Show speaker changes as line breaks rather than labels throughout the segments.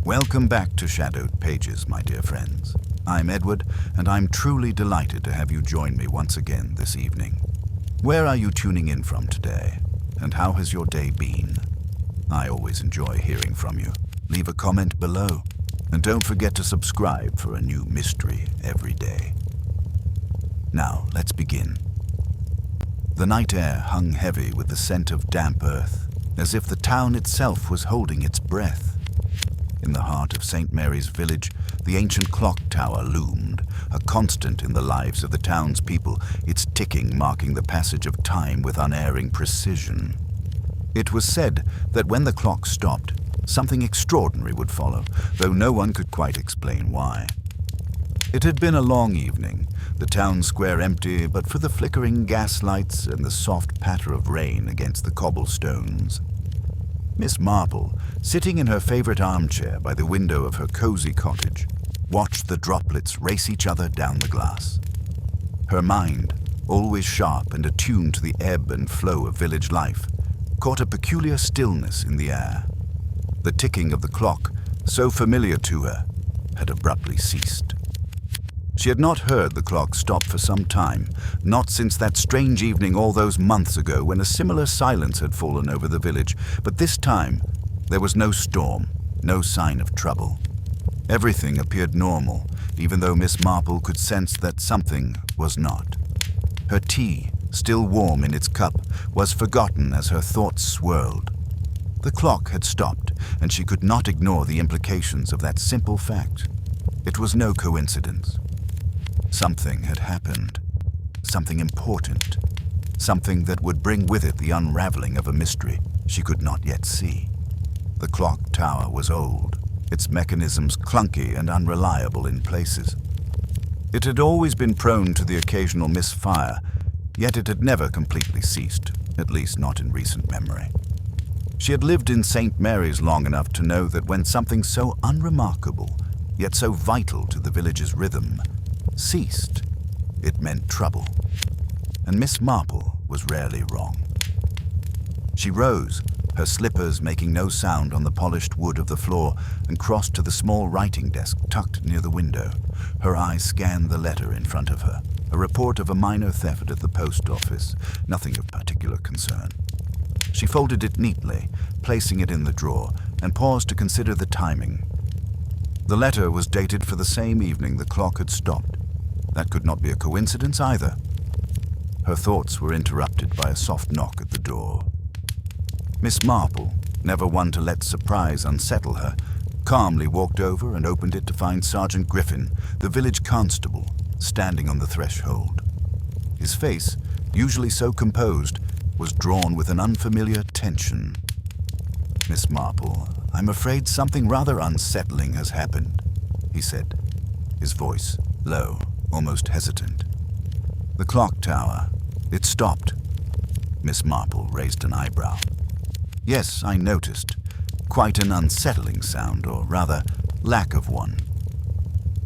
Welcome back to Shadowed Pages, my dear friends. I'm Edward, and I'm truly delighted to have you join me once again this evening. Where are you tuning in from today, and how has your day been? I always enjoy hearing from you. Leave a comment below, and don't forget to subscribe for a new mystery every day. Now, let's begin. The night air hung heavy with the scent of damp earth, as if the town itself was holding its breath. In the heart of St. Mary's village, the ancient clock tower loomed, a constant in the lives of the townspeople, its ticking marking the passage of time with unerring precision. It was said that when the clock stopped, something extraordinary would follow, though no one could quite explain why. It had been a long evening, the town square empty but for the flickering gas lights and the soft patter of rain against the cobblestones. Miss Marple, sitting in her favorite armchair by the window of her cozy cottage, watched the droplets race each other down the glass. Her mind, always sharp and attuned to the ebb and flow of village life, caught a peculiar stillness in the air. The ticking of the clock, so familiar to her, had abruptly ceased. She had not heard the clock stop for some time, not since that strange evening all those months ago when a similar silence had fallen over the village, but this time there was no storm, no sign of trouble. Everything appeared normal, even though Miss Marple could sense that something was not. Her tea, still warm in its cup, was forgotten as her thoughts swirled. The clock had stopped, and she could not ignore the implications of that simple fact. It was no coincidence. Something had happened, something important, something that would bring with it the unraveling of a mystery she could not yet see. The clock tower was old, its mechanisms clunky and unreliable in places. It had always been prone to the occasional misfire, yet it had never completely ceased, at least not in recent memory. She had lived in St. Mary's long enough to know that when something so unremarkable, yet so vital to the village's rhythm, ceased, it meant trouble. And Miss Marple was rarely wrong. She rose, her slippers making no sound on the polished wood of the floor, and crossed to the small writing desk tucked near the window. Her eyes scanned the letter in front of her, a report of a minor theft at the post office, nothing of particular concern. She folded it neatly, placing it in the drawer, and paused to consider the timing. The letter was dated for the same evening the clock had stopped. That could not be a coincidence either. Her thoughts were interrupted by a soft knock at the door. Miss Marple, never one to let surprise unsettle her, calmly walked over and opened it to find Sergeant Griffin, the village constable, standing on the threshold. His face, usually so composed, was drawn with an unfamiliar tension. "Miss Marple, I'm afraid something rather unsettling has happened," he said, his voice low, almost hesitant. "The clock tower, it stopped." Miss Marple raised an eyebrow. "Yes, I noticed. Quite an unsettling sound, or rather, lack of one."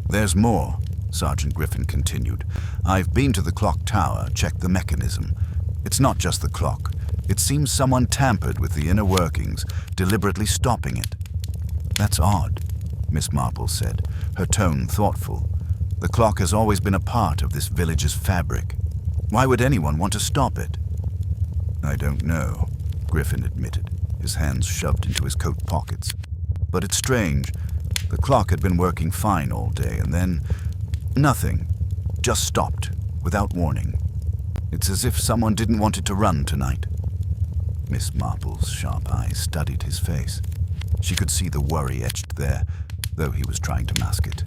"There's more," Sergeant Griffin continued. "I've been to the clock tower, checked the mechanism. It's not just the clock. It seems someone tampered with the inner workings, deliberately stopping it." "That's odd," Miss Marple said, her tone thoughtful. "The clock has always been a part of this village's fabric. Why would anyone want to stop it?" "I don't know," Griffin admitted, his hands shoved into his coat pockets. "But it's strange. The clock had been working fine all day, and then nothing. Just stopped, without warning. It's as if someone didn't want it to run tonight." Miss Marple's sharp eyes studied his face. She could see the worry etched there, though he was trying to mask it.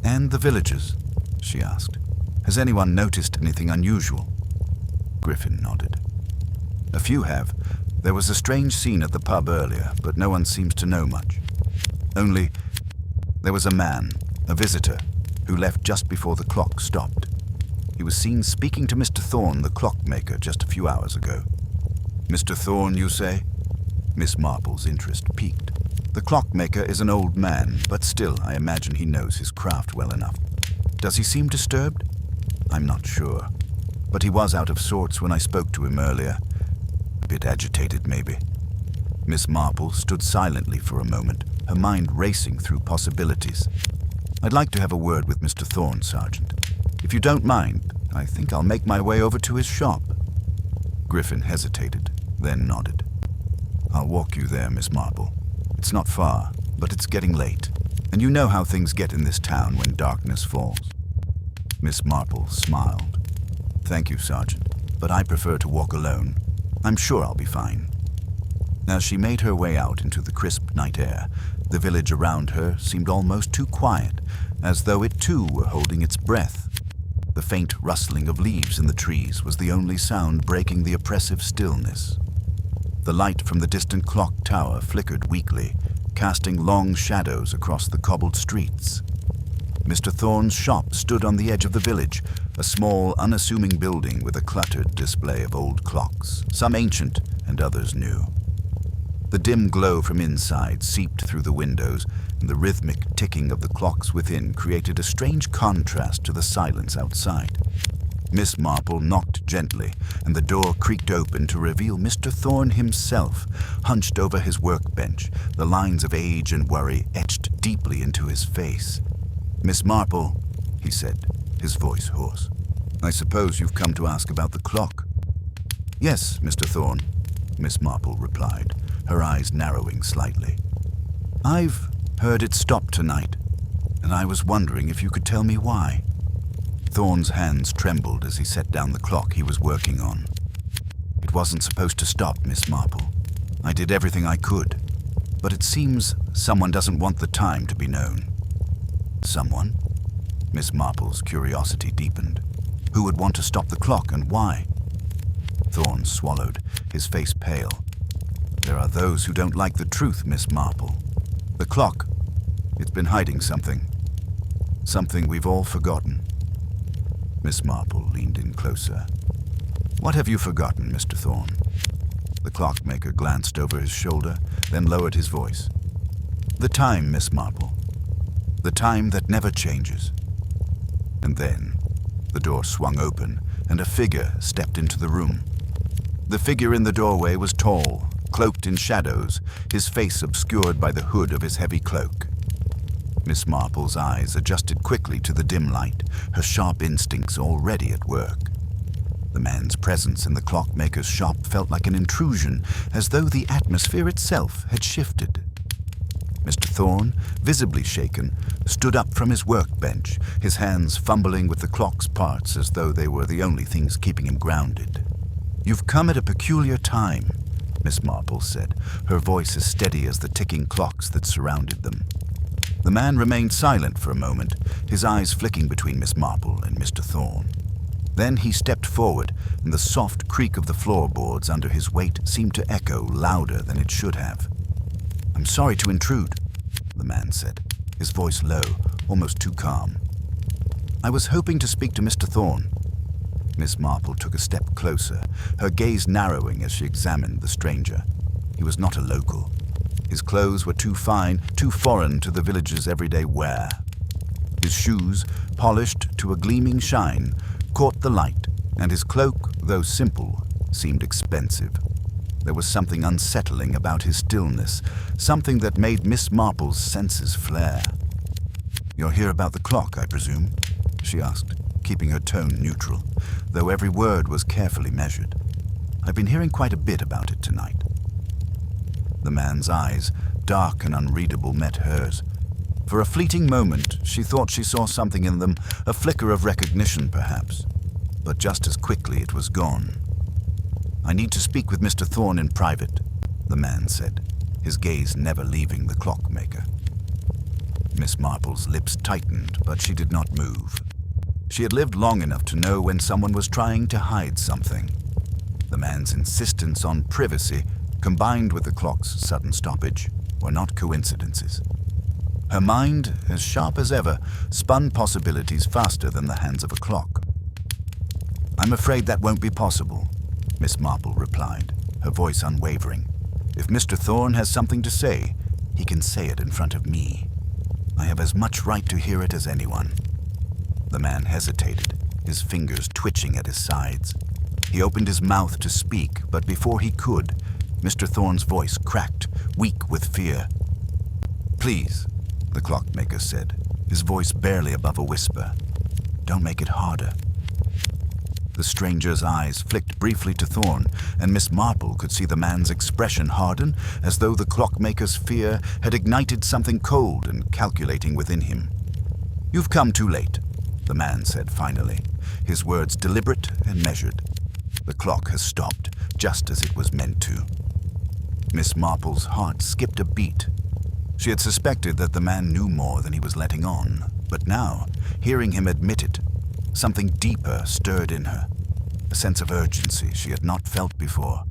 "And the villagers?" she asked. "Has anyone noticed anything unusual?" Griffin nodded. "A few have. There was a strange scene at the pub earlier, but no one seems to know much. Only, there was a man, a visitor, who left just before the clock stopped. He was seen speaking to Mr. Thorne, the clockmaker, just a few hours ago." "Mr. Thorne, you say?" Miss Marple's interest piqued. "The clockmaker is an old man, but still I imagine he knows his craft well enough. Does he seem disturbed?" "I'm not sure, but he was out of sorts when I spoke to him earlier. A bit agitated, maybe." Miss Marple stood silently for a moment, her mind racing through possibilities. "I'd like to have a word with Mr. Thorne, Sergeant. If you don't mind, I think I'll make my way over to his shop." Griffin hesitated, then nodded. "I'll walk you there, Miss Marple. It's not far, but it's getting late, and you know how things get in this town when darkness falls." Miss Marple smiled. "Thank you, Sergeant, but I prefer to walk alone. I'm sure I'll be fine." As she made her way out into the crisp night air, the village around her seemed almost too quiet, as though it too were holding its breath. The faint rustling of leaves in the trees was the only sound breaking the oppressive stillness. The light from the distant clock tower flickered weakly, casting long shadows across the cobbled streets. Mr. Thorne's shop stood on the edge of the village, a small, unassuming building with a cluttered display of old clocks, some ancient and others new. The dim glow from inside seeped through the windows, and the rhythmic ticking of the clocks within created a strange contrast to the silence outside. Miss Marple knocked gently, and the door creaked open to reveal Mr. Thorne himself, hunched over his workbench, the lines of age and worry etched deeply into his face. "Miss Marple," he said, his voice hoarse, "I suppose you've come to ask about the clock." "Yes, Mr. Thorne," Miss Marple replied, her eyes narrowing slightly. "I've heard it stop tonight, and I was wondering if you could tell me why." Thorne's hands trembled as he set down the clock he was working on. "It wasn't supposed to stop, Miss Marple. I did everything I could, but it seems someone doesn't want the time to be known." "Someone?" Miss Marple's curiosity deepened. "Who would want to stop the clock, and why?" Thorne swallowed, his face pale. "There are those who don't like the truth, Miss Marple. The clock, it's been hiding something. Something we've all forgotten." Miss Marple leaned in closer. "What have you forgotten, Mr. Thorne?" The clockmaker glanced over his shoulder, then lowered his voice. "The time, Miss Marple. The time that never changes." And then the door swung open, and a figure stepped into the room. The figure in the doorway was tall, cloaked in shadows, his face obscured by the hood of his heavy cloak. Miss Marple's eyes adjusted quickly to the dim light, her sharp instincts already at work. The man's presence in the clockmaker's shop felt like an intrusion, as though the atmosphere itself had shifted. Mr. Thorne, visibly shaken, stood up from his workbench, his hands fumbling with the clock's parts as though they were the only things keeping him grounded. "You've come at a peculiar time," Miss Marple said, her voice as steady as the ticking clocks that surrounded them. The man remained silent for a moment, his eyes flicking between Miss Marple and Mr. Thorne. Then he stepped forward, and the soft creak of the floorboards under his weight seemed to echo louder than it should have. "I'm sorry to intrude," the man said, his voice low, almost too calm. "I was hoping to speak to Mr. Thorne." Miss Marple took a step closer, her gaze narrowing as she examined the stranger. He was not a local. His clothes were too fine, too foreign to the village's everyday wear. His shoes, polished to a gleaming shine, caught the light, and his cloak, though simple, seemed expensive. There was something unsettling about his stillness, something that made Miss Marple's senses flare. "You're here about the clock, I presume?" she asked, keeping her tone neutral, though every word was carefully measured. "I've been hearing quite a bit about it tonight." The man's eyes, dark and unreadable, met hers. For a fleeting moment, she thought she saw something in them, a flicker of recognition perhaps. But just as quickly it was gone. "I need to speak with Mr. Thorne in private," the man said, his gaze never leaving the clockmaker. Miss Marple's lips tightened, but she did not move. She had lived long enough to know when someone was trying to hide something. The man's insistence on privacy, combined with the clock's sudden stoppage, were not coincidences. Her mind, as sharp as ever, spun possibilities faster than the hands of a clock. "I'm afraid that won't be possible," Miss Marple replied, her voice unwavering. "If Mr. Thorne has something to say, he can say it in front of me. I have as much right to hear it as anyone." The man hesitated, his fingers twitching at his sides. He opened his mouth to speak, but before he could, Mr. Thorne's voice cracked, weak with fear. Please, the clockmaker said, his voice barely above a whisper. Don't make it harder. The stranger's eyes flicked briefly to Thorne, and Miss Marple could see the man's expression harden, as though the clockmaker's fear had ignited something cold and calculating within him. You've come too late, the man said finally, his words deliberate and measured. The clock has stopped, just as it was meant to. Miss Marple's heart skipped a beat. She had suspected that the man knew more than he was letting on, but now, hearing him admit it, something deeper stirred in her, a sense of urgency she had not felt before.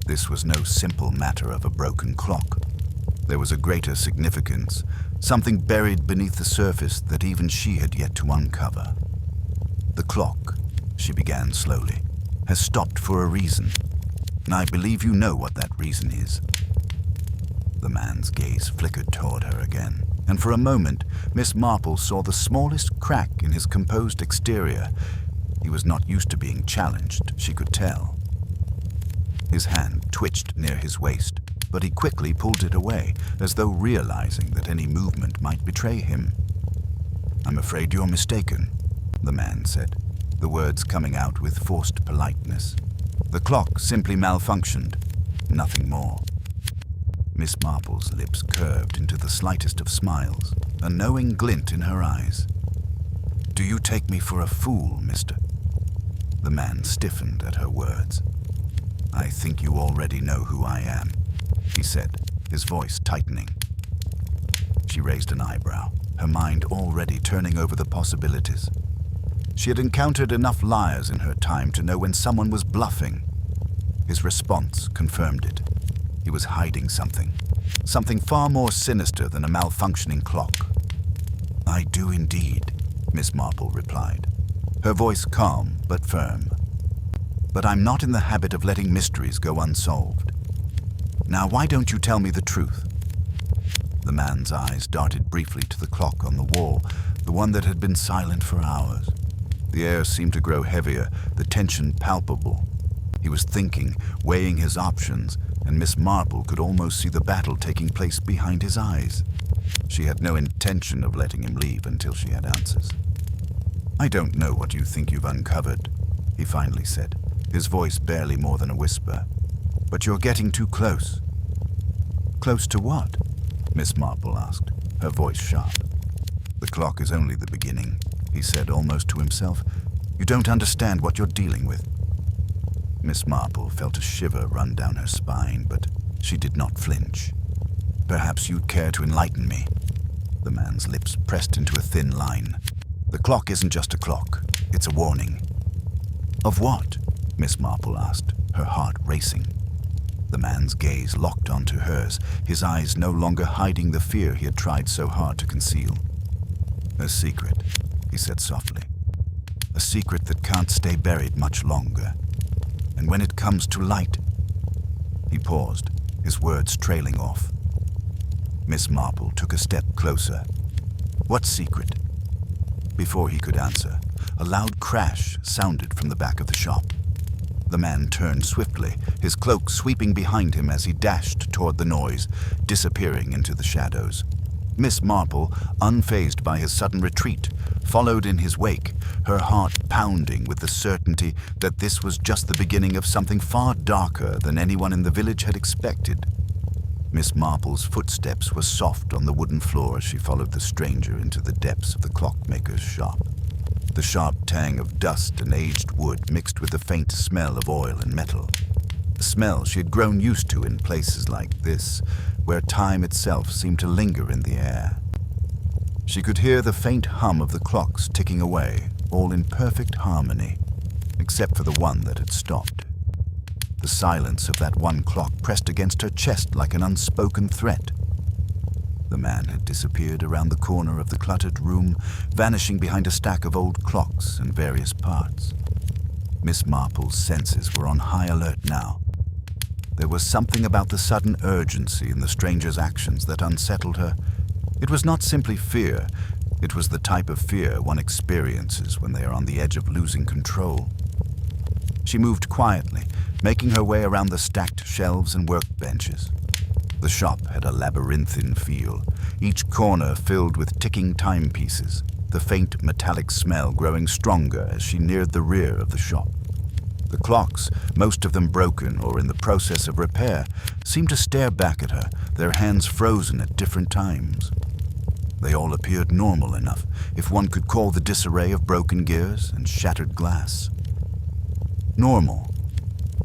This was no simple matter of a broken clock. There was a greater significance, something buried beneath the surface that even she had yet to uncover. The clock, she began slowly, has stopped for a reason, and I believe you know what that reason is. The man's gaze flickered toward her again, and for a moment, Miss Marple saw the smallest crack in his composed exterior. He was not used to being challenged, she could tell. His hand twitched near his waist, but he quickly pulled it away, as though realizing that any movement might betray him. I'm afraid you're mistaken, the man said, the words coming out with forced politeness. The clock simply malfunctioned, nothing more. Miss Marple's lips curved into the slightest of smiles, a knowing glint in her eyes. Do you take me for a fool, mister? The man stiffened at her words. I think you already know who I am, he said, his voice tightening. She raised an eyebrow, her mind already turning over the possibilities. She had encountered enough liars in her time to know when someone was bluffing. His response confirmed it. He was hiding something far more sinister than a malfunctioning clock. I do indeed, Miss Marple replied, her voice calm but firm. But I'm not in the habit of letting mysteries go unsolved. Now, why don't you tell me the truth? The man's eyes darted briefly to the clock on the wall, the one that had been silent for hours. The air seemed to grow heavier, the tension palpable. He was thinking, weighing his options, and Miss Marple could almost see the battle taking place behind his eyes. She had no intention of letting him leave until she had answers. I don't know what you think you've uncovered, he finally said, his voice barely more than a whisper. But you're getting too close. Close to what? Miss Marple asked, her voice sharp. The clock is only the beginning, he said almost to himself. You don't understand what you're dealing with. Miss Marple felt a shiver run down her spine, but she did not flinch. Perhaps you'd care to enlighten me. The man's lips pressed into a thin line. The clock isn't just a clock, it's a warning. Of what? Miss Marple asked, her heart racing. The man's gaze locked onto hers, his eyes no longer hiding the fear he had tried so hard to conceal. A secret, he said softly. A secret that can't stay buried much longer. And when it comes to light... He paused, his words trailing off. Miss Marple took a step closer. What secret? Before he could answer, a loud crash sounded from the back of the shop. The man turned swiftly, his cloak sweeping behind him as he dashed toward the noise, disappearing into the shadows. Miss Marple, unfazed by his sudden retreat, followed in his wake, her heart pounding with the certainty that this was just the beginning of something far darker than anyone in the village had expected. Miss Marple's footsteps were soft on the wooden floor as she followed the stranger into the depths of the clockmaker's shop. The sharp tang of dust and aged wood mixed with the faint smell of oil and metal. A smell she had grown used to in places like this, where time itself seemed to linger in the air. She could hear the faint hum of the clocks ticking away, all in perfect harmony, except for the one that had stopped. The silence of that one clock pressed against her chest like an unspoken threat. The man had disappeared around the corner of the cluttered room, vanishing behind a stack of old clocks in various parts. Miss Marple's senses were on high alert now. There was something about the sudden urgency in the stranger's actions that unsettled her. It was not simply fear, it was the type of fear one experiences when they are on the edge of losing control. She moved quietly, making her way around the stacked shelves and workbenches. The shop had a labyrinthine feel, each corner filled with ticking timepieces, the faint metallic smell growing stronger as she neared the rear of the shop. The clocks, most of them broken or in the process of repair, seemed to stare back at her, their hands frozen at different times. They all appeared normal enough, if one could call the disarray of broken gears and shattered glass. Normal.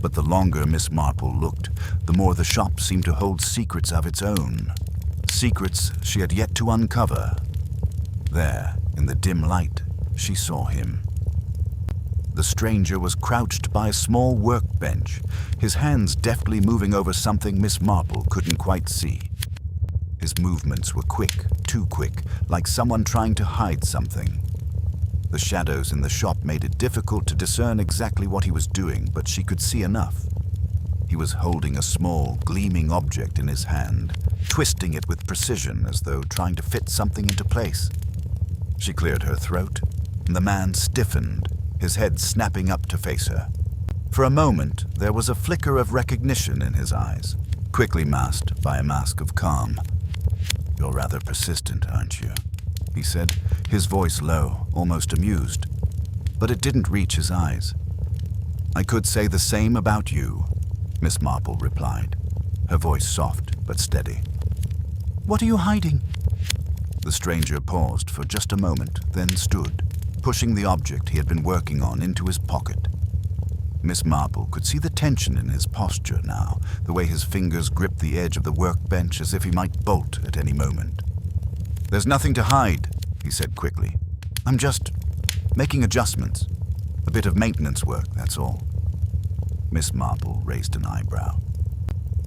But the longer Miss Marple looked, the more the shop seemed to hold secrets of its own. Secrets she had yet to uncover. There, in the dim light, she saw him. The stranger was crouched by a small workbench, his hands deftly moving over something Miss Marple couldn't quite see. His movements were quick, too quick, like someone trying to hide something. The shadows in the shop made it difficult to discern exactly what he was doing, but she could see enough. He was holding a small, gleaming object in his hand, twisting it with precision as though trying to fit something into place. She cleared her throat, and the man stiffened, his head snapping up to face her. For a moment, there was a flicker of recognition in his eyes, quickly masked by a mask of calm. "You're rather persistent, aren't you?" he said, his voice low, almost amused. But it didn't reach his eyes. "I could say the same about you," Miss Marple replied, her voice soft but steady. "What are you hiding?" The stranger paused for just a moment, then stood, pushing the object he had been working on into his pocket. Miss Marple could see the tension in his posture now, the way his fingers gripped the edge of the workbench as if he might bolt at any moment. "There's nothing to hide," he said quickly. "I'm just making adjustments. A bit of maintenance work, that's all." Miss Marple raised an eyebrow.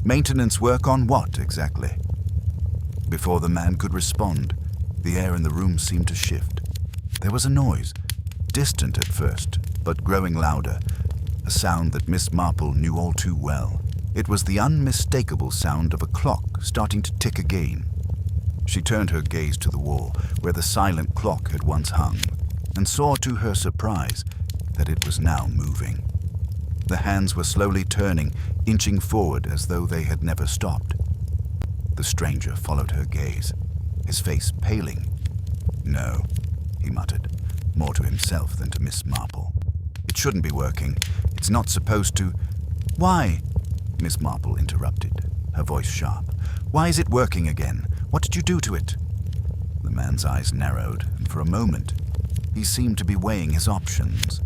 "Maintenance work on what, exactly?" Before the man could respond, the air in the room seemed to shift. There was a noise, distant at first, but growing louder, a sound that Miss Marple knew all too well. It was the unmistakable sound of a clock starting to tick again. She turned her gaze to the wall, where the silent clock had once hung, and saw to her surprise that it was now moving. The hands were slowly turning, inching forward as though they had never stopped. The stranger followed her gaze, his face paling. "No," he muttered, more to himself than to Miss Marple. "It shouldn't be working. It's not supposed to—" "Why?" Miss Marple interrupted, her voice sharp. "Why is it working again? What did you do to it?" The man's eyes narrowed, and for a moment, he seemed to be weighing his options.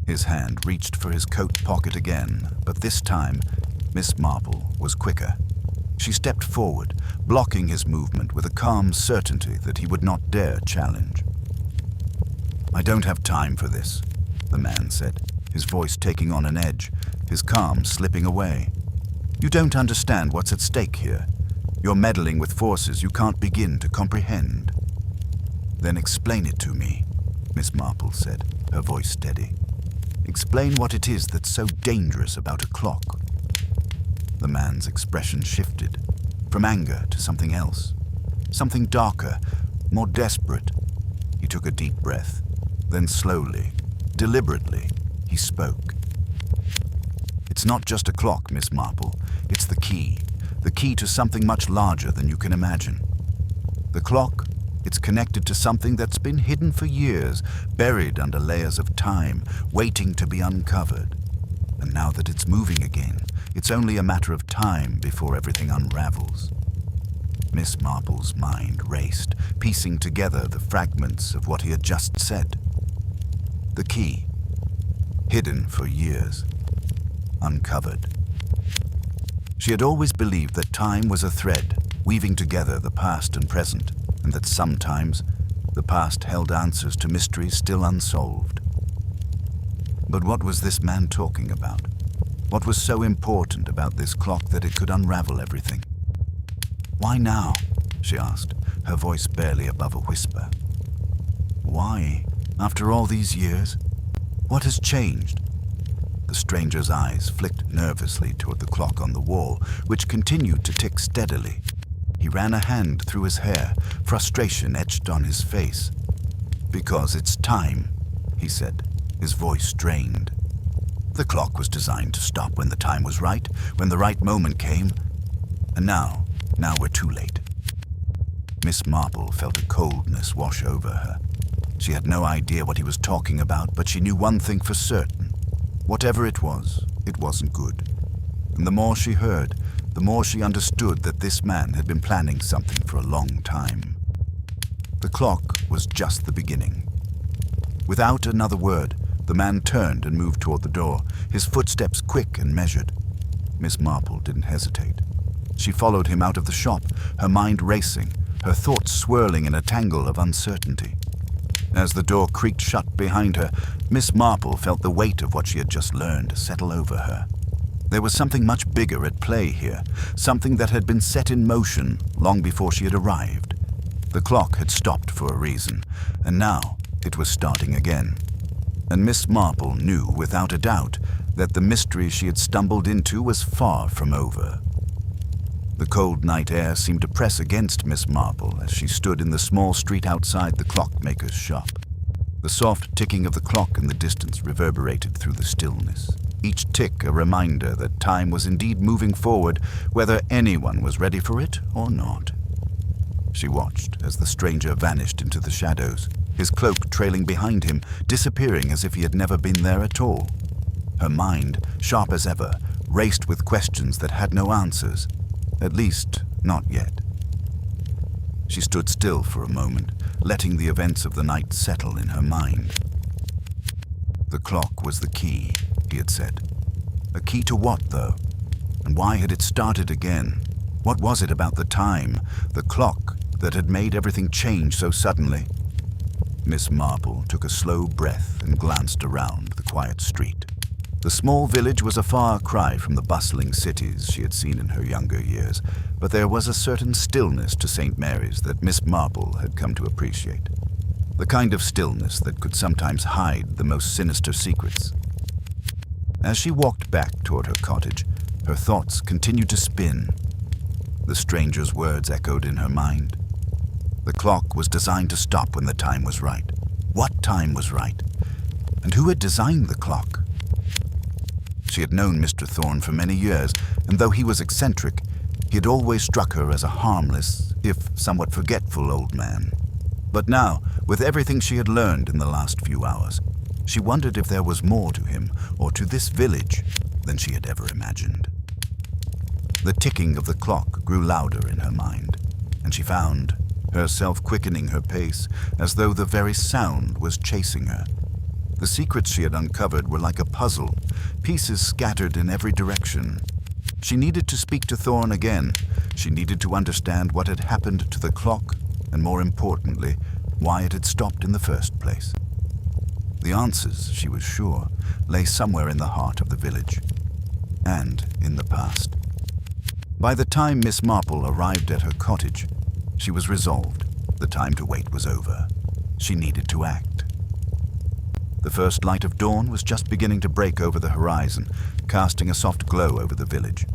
His hand reached for his coat pocket again, but this time, Miss Marple was quicker. She stepped forward, blocking his movement with a calm certainty that he would not dare challenge. "I don't have time for this," the man said, his voice taking on an edge, his calm slipping away. "You don't understand what's at stake here. You're meddling with forces you can't begin to comprehend." "Then explain it to me," Miss Marple said, her voice steady. "Explain what it is that's so dangerous about a clock." The man's expression shifted, from anger to something else, something darker, more desperate. He took a deep breath, then slowly, deliberately, he spoke. "It's not just a clock, Miss Marple. It's the key to something much larger than you can imagine. The clock, it's connected to something that's been hidden for years, buried under layers of time, waiting to be uncovered. And now that it's moving again, it's only a matter of time before everything unravels." Miss Marple's mind raced, piecing together the fragments of what he had just said. The key, hidden for years, uncovered. She had always believed that time was a thread, weaving together the past and present, and that sometimes the past held answers to mysteries still unsolved. But what was this man talking about? What was so important about this clock that it could unravel everything? "Why now?" she asked, her voice barely above a whisper. "Why, after all these years? What has changed?" The stranger's eyes flicked nervously toward the clock on the wall, which continued to tick steadily. He ran a hand through his hair, frustration etched on his face. "Because it's time," he said, his voice strained. "The clock was designed to stop when the time was right, when the right moment came. And now we're too late. Miss Marple felt a coldness wash over her. She had no idea what he was talking about, but she knew one thing for certain. Whatever it wasn't good. And the more she heard, the more she understood that this man had been planning something for a long time. The clock was just the beginning. Without another word, the man turned and moved toward the door, his footsteps quick and measured. Miss Marple didn't hesitate. She followed him out of the shop, her mind racing, her thoughts swirling in a tangle of uncertainty. As the door creaked shut behind her, Miss Marple felt the weight of what she had just learned settle over her. There was something much bigger at play here, something that had been set in motion long before she had arrived. The clock had stopped for a reason, and now it was starting again. And Miss Marple knew without a doubt that the mystery she had stumbled into was far from over. The cold night air seemed to press against Miss Marple as she stood in the small street outside the clockmaker's shop. The soft ticking of the clock in the distance reverberated through the stillness, each tick a reminder that time was indeed moving forward, whether anyone was ready for it or not. She watched as the stranger vanished into the shadows, his cloak trailing behind him, disappearing as if he had never been there at all. Her mind, sharp as ever, raced with questions that had no answers. At least, not yet. She stood still for a moment, letting the events of the night settle in her mind. The clock was the key, he had said. A key to what, though? And why had it started again? What was it about the time, the clock, that had made everything change so suddenly? Miss Marple took a slow breath and glanced around the quiet street. The small village was a far cry from the bustling cities she had seen in her younger years, but there was a certain stillness to St. Mary's that Miss Marple had come to appreciate. The kind of stillness that could sometimes hide the most sinister secrets. As she walked back toward her cottage, her thoughts continued to spin. The stranger's words echoed in her mind. The clock was designed to stop when the time was right. What time was right? And who had designed the clock? She had known Mr. Thorne for many years, and though he was eccentric, he had always struck her as a harmless, if somewhat forgetful old man. But now, with everything she had learned in the last few hours, she wondered if there was more to him, or to this village, than she had ever imagined. The ticking of the clock grew louder in her mind, and she found herself quickening her pace as though the very sound was chasing her. The secrets she had uncovered were like a puzzle, pieces scattered in every direction. She needed to speak to Thorne again. She needed to understand what had happened to the clock, and more importantly, why it had stopped in the first place. The answers, she was sure, lay somewhere in the heart of the village, and in the past. By the time Miss Marple arrived at her cottage, she was resolved. The time to wait was over. She needed to act. The first light of dawn was just beginning to break over the horizon, casting a soft glow over the village.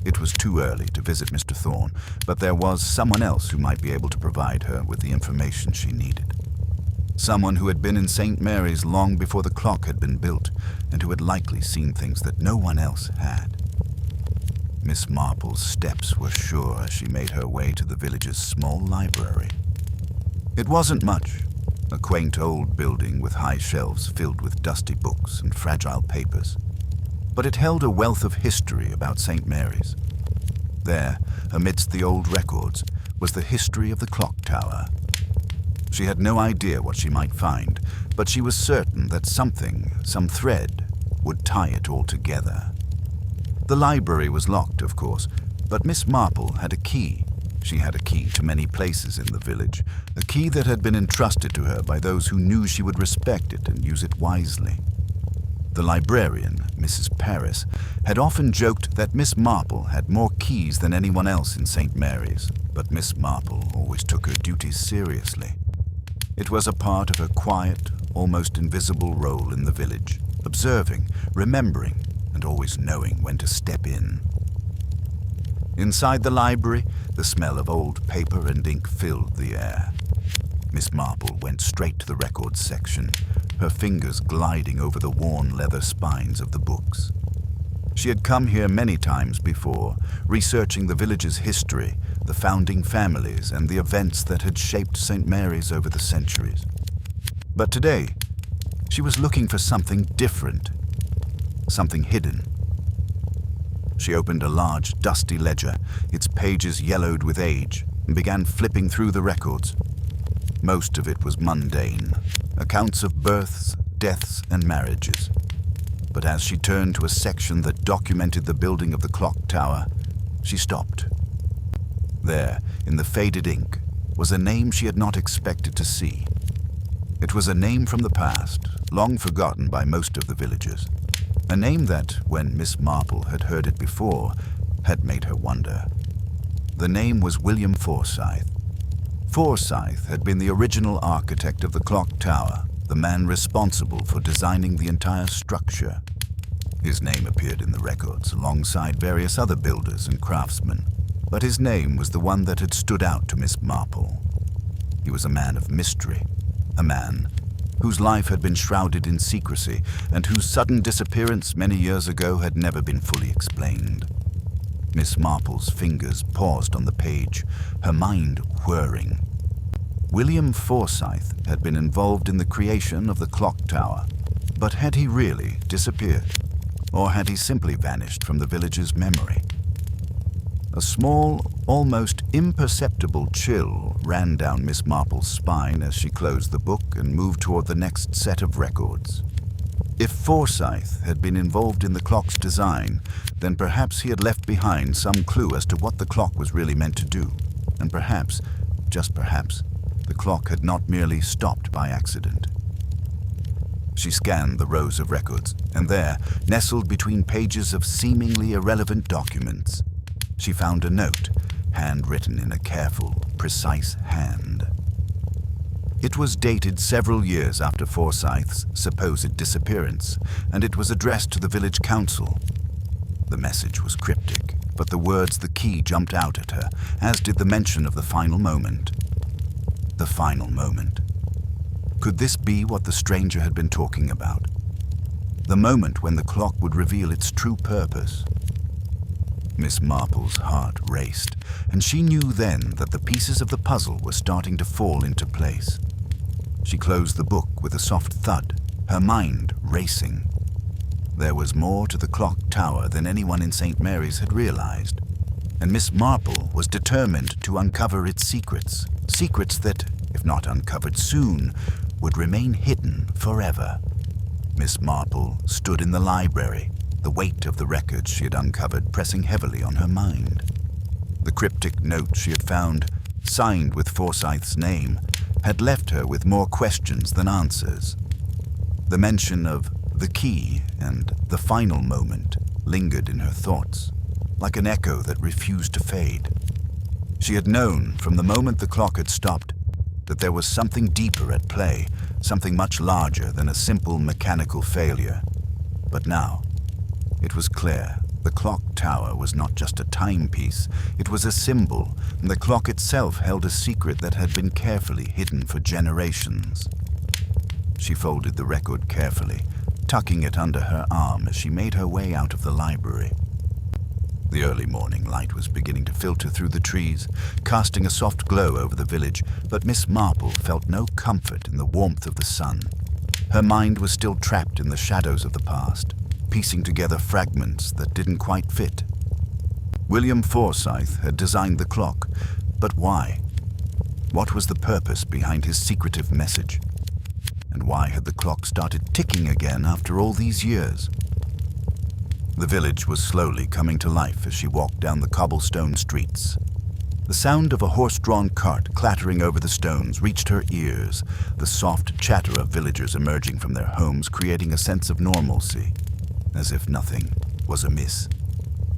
It was too early to visit Mr. Thorne, but there was someone else who might be able to provide her with the information she needed. Someone who had been in St. Mary's long before the clock had been built, and who had likely seen things that no one else had. Miss Marple's steps were sure as she made her way to the village's small library. It wasn't much. A quaint old building with high shelves filled with dusty books and fragile papers. But it held a wealth of history about St. Mary's. There, amidst the old records, was the history of the clock tower. She had no idea what she might find, but she was certain that something, some thread, would tie it all together. The library was locked, of course, but Miss Marple had a key. She had a key to many places in the village, a key that had been entrusted to her by those who knew she would respect it and use it wisely. The librarian, Mrs. Paris, had often joked that Miss Marple had more keys than anyone else in St. Mary's, but Miss Marple always took her duties seriously. It was a part of her quiet, almost invisible role in the village, observing, remembering, and always knowing when to step in. Inside the library, the smell of old paper and ink filled the air. Miss Marple went straight to the records section, her fingers gliding over the worn leather spines of the books. She had come here many times before, researching the village's history, the founding families, and the events that had shaped St. Mary's over the centuries. But today, she was looking for something different, something hidden. She opened a large, dusty ledger, its pages yellowed with age, and began flipping through the records. Most of it was mundane, accounts of births, deaths, and marriages. But as she turned to a section that documented the building of the clock tower, she stopped. There, in the faded ink, was a name she had not expected to see. It was a name from the past, long forgotten by most of the villagers. A name that, when Miss Marple had heard it before, had made her wonder. The name was William Forsyth. Forsyth had been the original architect of the clock tower, the man responsible for designing the entire structure. His name appeared in the records alongside various other builders and craftsmen, but his name was the one that had stood out to Miss Marple. He was a man of mystery, a man whose life had been shrouded in secrecy and whose sudden disappearance many years ago had never been fully explained. Miss Marple's fingers paused on the page, her mind whirring. William Forsyth had been involved in the creation of the clock tower, but had he really disappeared? Or had he simply vanished from the village's memory? A small, almost imperceptible chill ran down Miss Marple's spine as she closed the book and moved toward the next set of records. If Forsyth had been involved in the clock's design, then perhaps he had left behind some clue as to what the clock was really meant to do. And perhaps, just perhaps, the clock had not merely stopped by accident. She scanned the rows of records, and there, nestled between pages of seemingly irrelevant documents, she found a note, handwritten in a careful, precise hand. It was dated several years after Forsyth's supposed disappearance, and it was addressed to the village council. The message was cryptic, but the words "the key" jumped out at her, as did the mention of the final moment. The final moment. Could this be what the stranger had been talking about? The moment when the clock would reveal its true purpose? Miss Marple's heart raced, and she knew then that the pieces of the puzzle were starting to fall into place. She closed the book with a soft thud, her mind racing. There was more to the clock tower than anyone in St. Mary's had realized, and Miss Marple was determined to uncover its secrets, secrets that, if not uncovered soon, would remain hidden forever. Miss Marple stood in the library, the weight of the records she had uncovered pressing heavily on her mind. The cryptic note she had found, signed with Forsyth's name, had left her with more questions than answers. The mention of the key and the final moment lingered in her thoughts, like an echo that refused to fade. She had known from the moment the clock had stopped that there was something deeper at play, something much larger than a simple mechanical failure. But now, it was clear. The clock tower was not just a timepiece, it was a symbol, and the clock itself held a secret that had been carefully hidden for generations. She folded the record carefully, tucking it under her arm as she made her way out of the library. The early morning light was beginning to filter through the trees, casting a soft glow over the village, but Miss Marple felt no comfort in the warmth of the sun. Her mind was still trapped in the shadows of the past, piecing together fragments that didn't quite fit. William Forsyth had designed the clock, but why? What was the purpose behind his secretive message? And why had the clock started ticking again after all these years? The village was slowly coming to life as she walked down the cobblestone streets. The sound of a horse-drawn cart clattering over the stones reached her ears, the soft chatter of villagers emerging from their homes creating a sense of normalcy, as if nothing was amiss.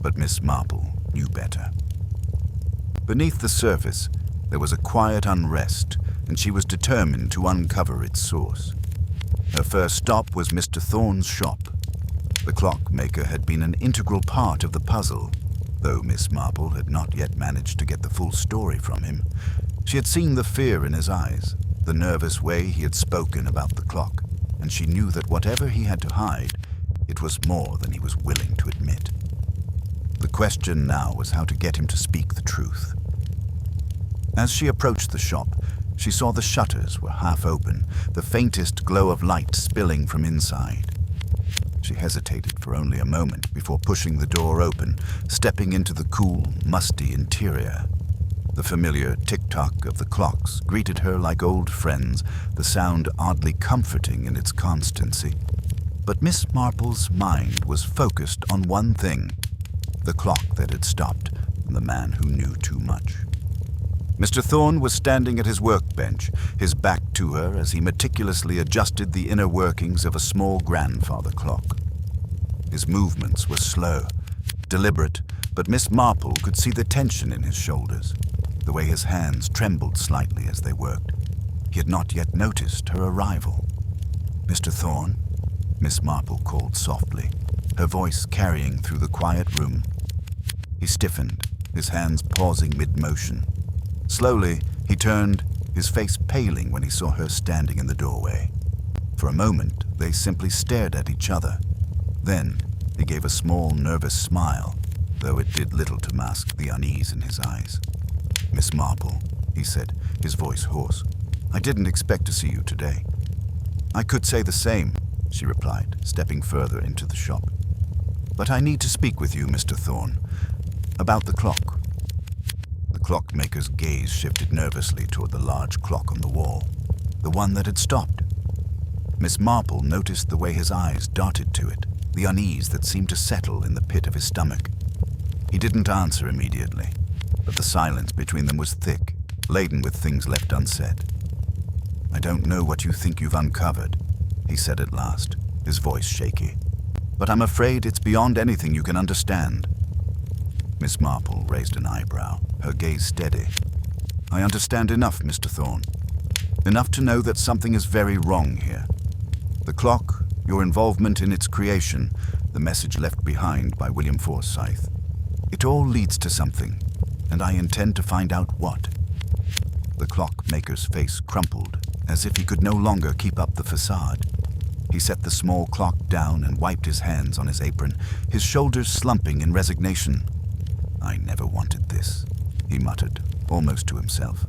But Miss Marple knew better. Beneath the surface, there was a quiet unrest, and she was determined to uncover its source. Her first stop was Mr. Thorne's shop. The clockmaker had been an integral part of the puzzle, though Miss Marple had not yet managed to get the full story from him. She had seen the fear in his eyes, the nervous way he had spoken about the clock, and she knew that whatever he had to hide, It was more than he was willing to admit. The question now was how to get him to speak the truth. As she approached the shop, she saw the shutters were half open, the faintest glow of light spilling from inside. She hesitated for only a moment before pushing the door open, stepping into the cool, musty interior. The familiar tick-tock of the clocks greeted her like old friends, the sound oddly comforting in its constancy. But Miss Marple's mind was focused on one thing, the clock that had stopped, and the man who knew too much. Mr. Thorne was standing at his workbench, his back to her as he meticulously adjusted the inner workings of a small grandfather clock. His movements were slow, deliberate, but Miss Marple could see the tension in his shoulders, the way his hands trembled slightly as they worked. He had not yet noticed her arrival. "Mr. Thorne?" Miss Marple called softly, her voice carrying through the quiet room. He stiffened, his hands pausing mid-motion. Slowly, he turned, his face paling when he saw her standing in the doorway. For a moment, they simply stared at each other. Then, he gave a small, nervous smile, though it did little to mask the unease in his eyes. "Miss Marple," he said, his voice hoarse, "I didn't expect to see you today." "I could say the same," she replied, stepping further into the shop. "But I need to speak with you, Mr. Thorne, about the clock." The clockmaker's gaze shifted nervously toward the large clock on the wall, the one that had stopped. Miss Marple noticed the way his eyes darted to it, the unease that seemed to settle in the pit of his stomach. He didn't answer immediately, but the silence between them was thick, laden with things left unsaid. "I don't know what you think you've uncovered," he said at last, his voice shaky, "but I'm afraid it's beyond anything you can understand." Miss Marple raised an eyebrow, her gaze steady. "I understand enough, Mr. Thorne. Enough to know that something is very wrong here. The clock, your involvement in its creation, the message left behind by William Forsyth. It all leads to something, and I intend to find out what." The clockmaker's face crumpled, as if he could no longer keep up the facade. He set the small clock down and wiped his hands on his apron, his shoulders slumping in resignation. "I never wanted this," he muttered, almost to himself.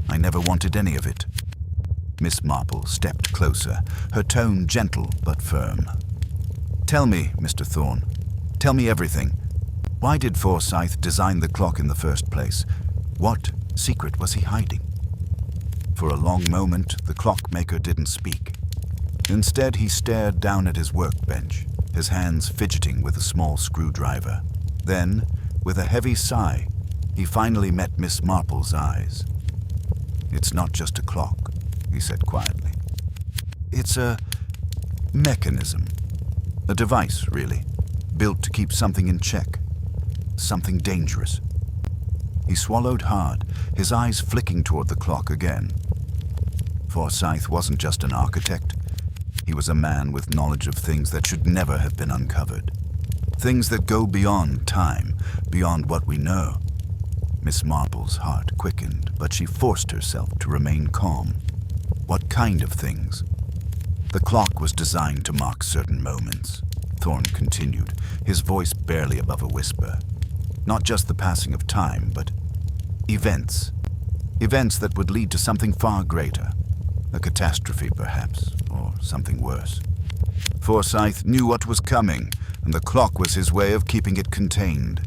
"I never wanted any of it." Miss Marple stepped closer, her tone gentle but firm. "Tell me, Mr. Thorne. Tell me everything. Why did Forsyth design the clock in the first place? What secret was he hiding?" For a long moment, the clockmaker didn't speak. Instead, he stared down at his workbench, his hands fidgeting with a small screwdriver. Then, with a heavy sigh, he finally met Miss Marple's eyes. "It's not just a clock," he said quietly. "It's a mechanism. A device, really, built to keep something in check. Something dangerous." He swallowed hard, his eyes flicking toward the clock again. Forsyth wasn't just an architect. He was a man with knowledge of things that should never have been uncovered. Things that go beyond time, beyond what we know. Miss Marple's heart quickened, but she forced herself to remain calm. What kind of things? "The clock was designed to mark certain moments," Thorne continued, his voice barely above a whisper. "Not just the passing of time, but events. Events that would lead to something far greater. A catastrophe, perhaps, or something worse. Forsyth knew what was coming, and the clock was his way of keeping it contained."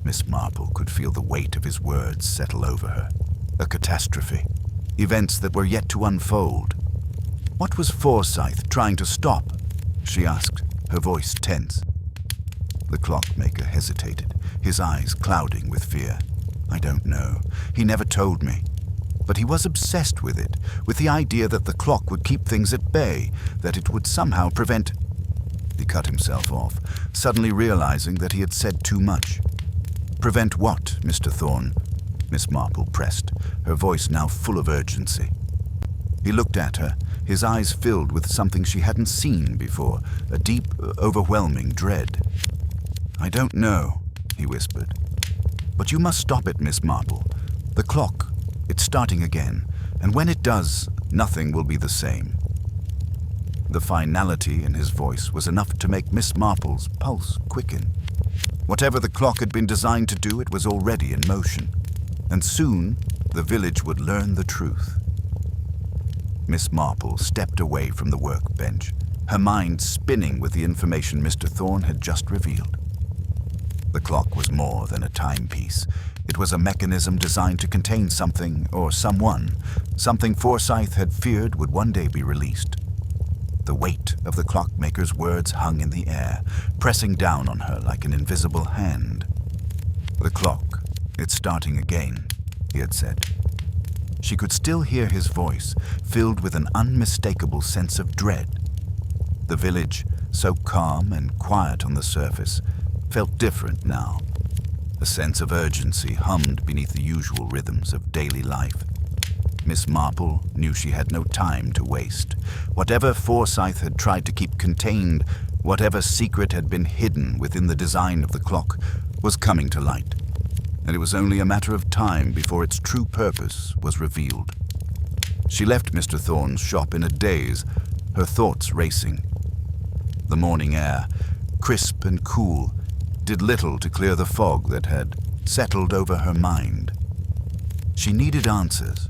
Miss Marple could feel the weight of his words settle over her. A catastrophe. Events that were yet to unfold. What was Forsyth trying to stop? She asked, her voice tense. The clockmaker hesitated, his eyes clouding with fear. "I don't know. He never told me. But he was obsessed with it, with the idea that the clock would keep things at bay, that it would somehow prevent—" He cut himself off, suddenly realizing that he had said too much. "Prevent what, Mr. Thorne?" Miss Marple pressed, her voice now full of urgency. He looked at her, his eyes filled with something she hadn't seen before, a deep, overwhelming dread. "I don't know," he whispered. "But you must stop it, Miss Marple. The clock, it's starting again, and when it does, nothing will be the same." The finality in his voice was enough to make Miss Marple's pulse quicken. Whatever the clock had been designed to do, it was already in motion, and soon the village would learn the truth. Miss Marple stepped away from the workbench, her mind spinning with the information Mr. Thorne had just revealed. The clock was more than a timepiece. It was a mechanism designed to contain something or someone, something Forsyth had feared would one day be released. The weight of the clockmaker's words hung in the air, pressing down on her like an invisible hand. "The clock, it's starting again," he had said. She could still hear his voice, filled with an unmistakable sense of dread. The village, so calm and quiet on the surface, felt different now. A sense of urgency hummed beneath the usual rhythms of daily life. Miss Marple knew she had no time to waste. Whatever Forsyth had tried to keep contained, whatever secret had been hidden within the design of the clock, was coming to light, and it was only a matter of time before its true purpose was revealed. She left Mr. Thorne's shop in a daze, her thoughts racing. The morning air, crisp and cool, did little to clear the fog that had settled over her mind. She needed answers.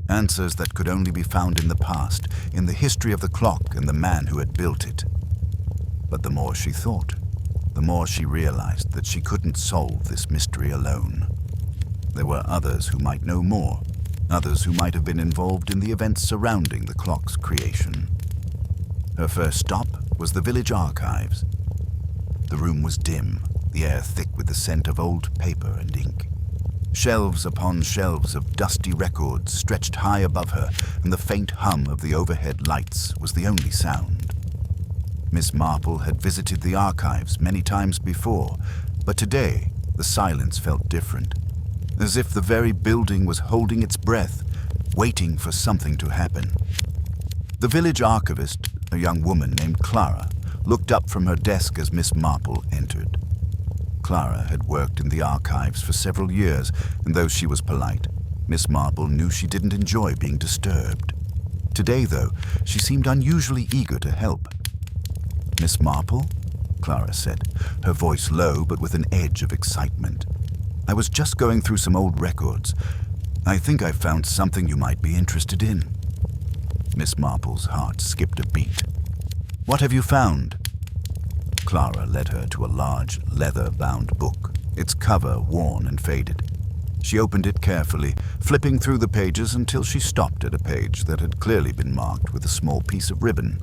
Answers that could only be found in the past, in the history of the clock and the man who had built it. But the more she thought, the more she realized that she couldn't solve this mystery alone. There were others who might know more, others who might have been involved in the events surrounding the clock's creation. Her first stop was the village archives. The room was dim, the air thick with the scent of old paper and ink. Shelves upon shelves of dusty records stretched high above her, and the faint hum of the overhead lights was the only sound. Miss Marple had visited the archives many times before, but today the silence felt different, as if the very building was holding its breath, waiting for something to happen. The village archivist, a young woman named Clara, looked up from her desk as Miss Marple entered. Clara had worked in the archives for several years, and though she was polite, Miss Marple knew she didn't enjoy being disturbed. Today, though, she seemed unusually eager to help. "Miss Marple?" Clara said, her voice low but with an edge of excitement. "I was just going through some old records. I think I found something you might be interested in." Miss Marple's heart skipped a beat. "What have you found?" Clara led her to a large, leather-bound book, its cover worn and faded. She opened it carefully, flipping through the pages until she stopped at a page that had clearly been marked with a small piece of ribbon.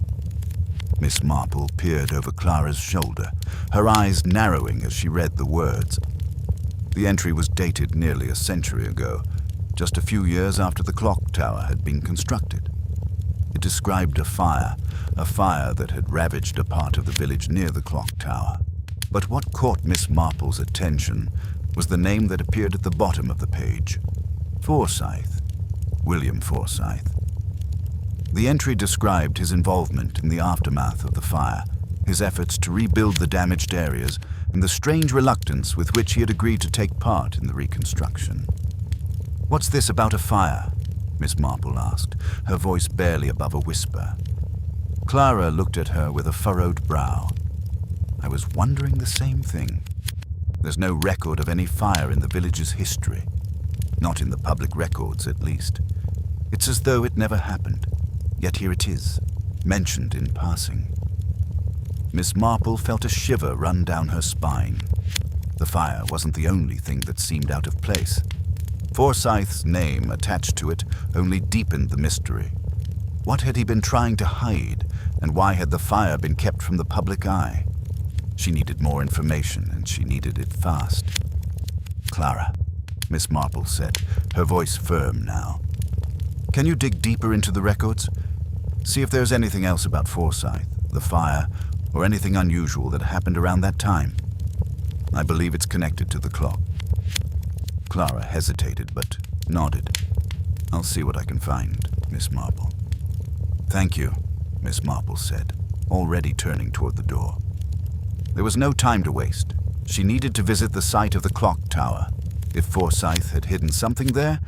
Miss Marple peered over Clara's shoulder, her eyes narrowing as she read the words. The entry was dated nearly a century ago, just a few years after the clock tower had been constructed. It described a fire that had ravaged a part of the village near the clock tower. But what caught Miss Marple's attention was the name that appeared at the bottom of the page. Forsyth. William Forsyth. The entry described his involvement in the aftermath of the fire, his efforts to rebuild the damaged areas, and the strange reluctance with which he had agreed to take part in the reconstruction. "What's this about a fire?" Miss Marple asked, her voice barely above a whisper. Clara looked at her with a furrowed brow. "I was wondering the same thing. There's no record of any fire in the village's history. Not in the public records, at least. It's as though it never happened. Yet here it is, mentioned in passing." Miss Marple felt a shiver run down her spine. The fire wasn't the only thing that seemed out of place. Forsyth's name attached to it only deepened the mystery. What had he been trying to hide, and why had the fire been kept from the public eye? She needed more information, and she needed it fast. "Clara," Miss Marple said, her voice firm now. "Can you dig deeper into the records? See if there's anything else about Forsyth, the fire, or anything unusual that happened around that time. I believe it's connected to the clock." Clara hesitated, but nodded. "I'll see what I can find, Miss Marple." "Thank you," Miss Marple said, already turning toward the door. There was no time to waste. She needed to visit the site of the clock tower. If Forsyth had hidden something there,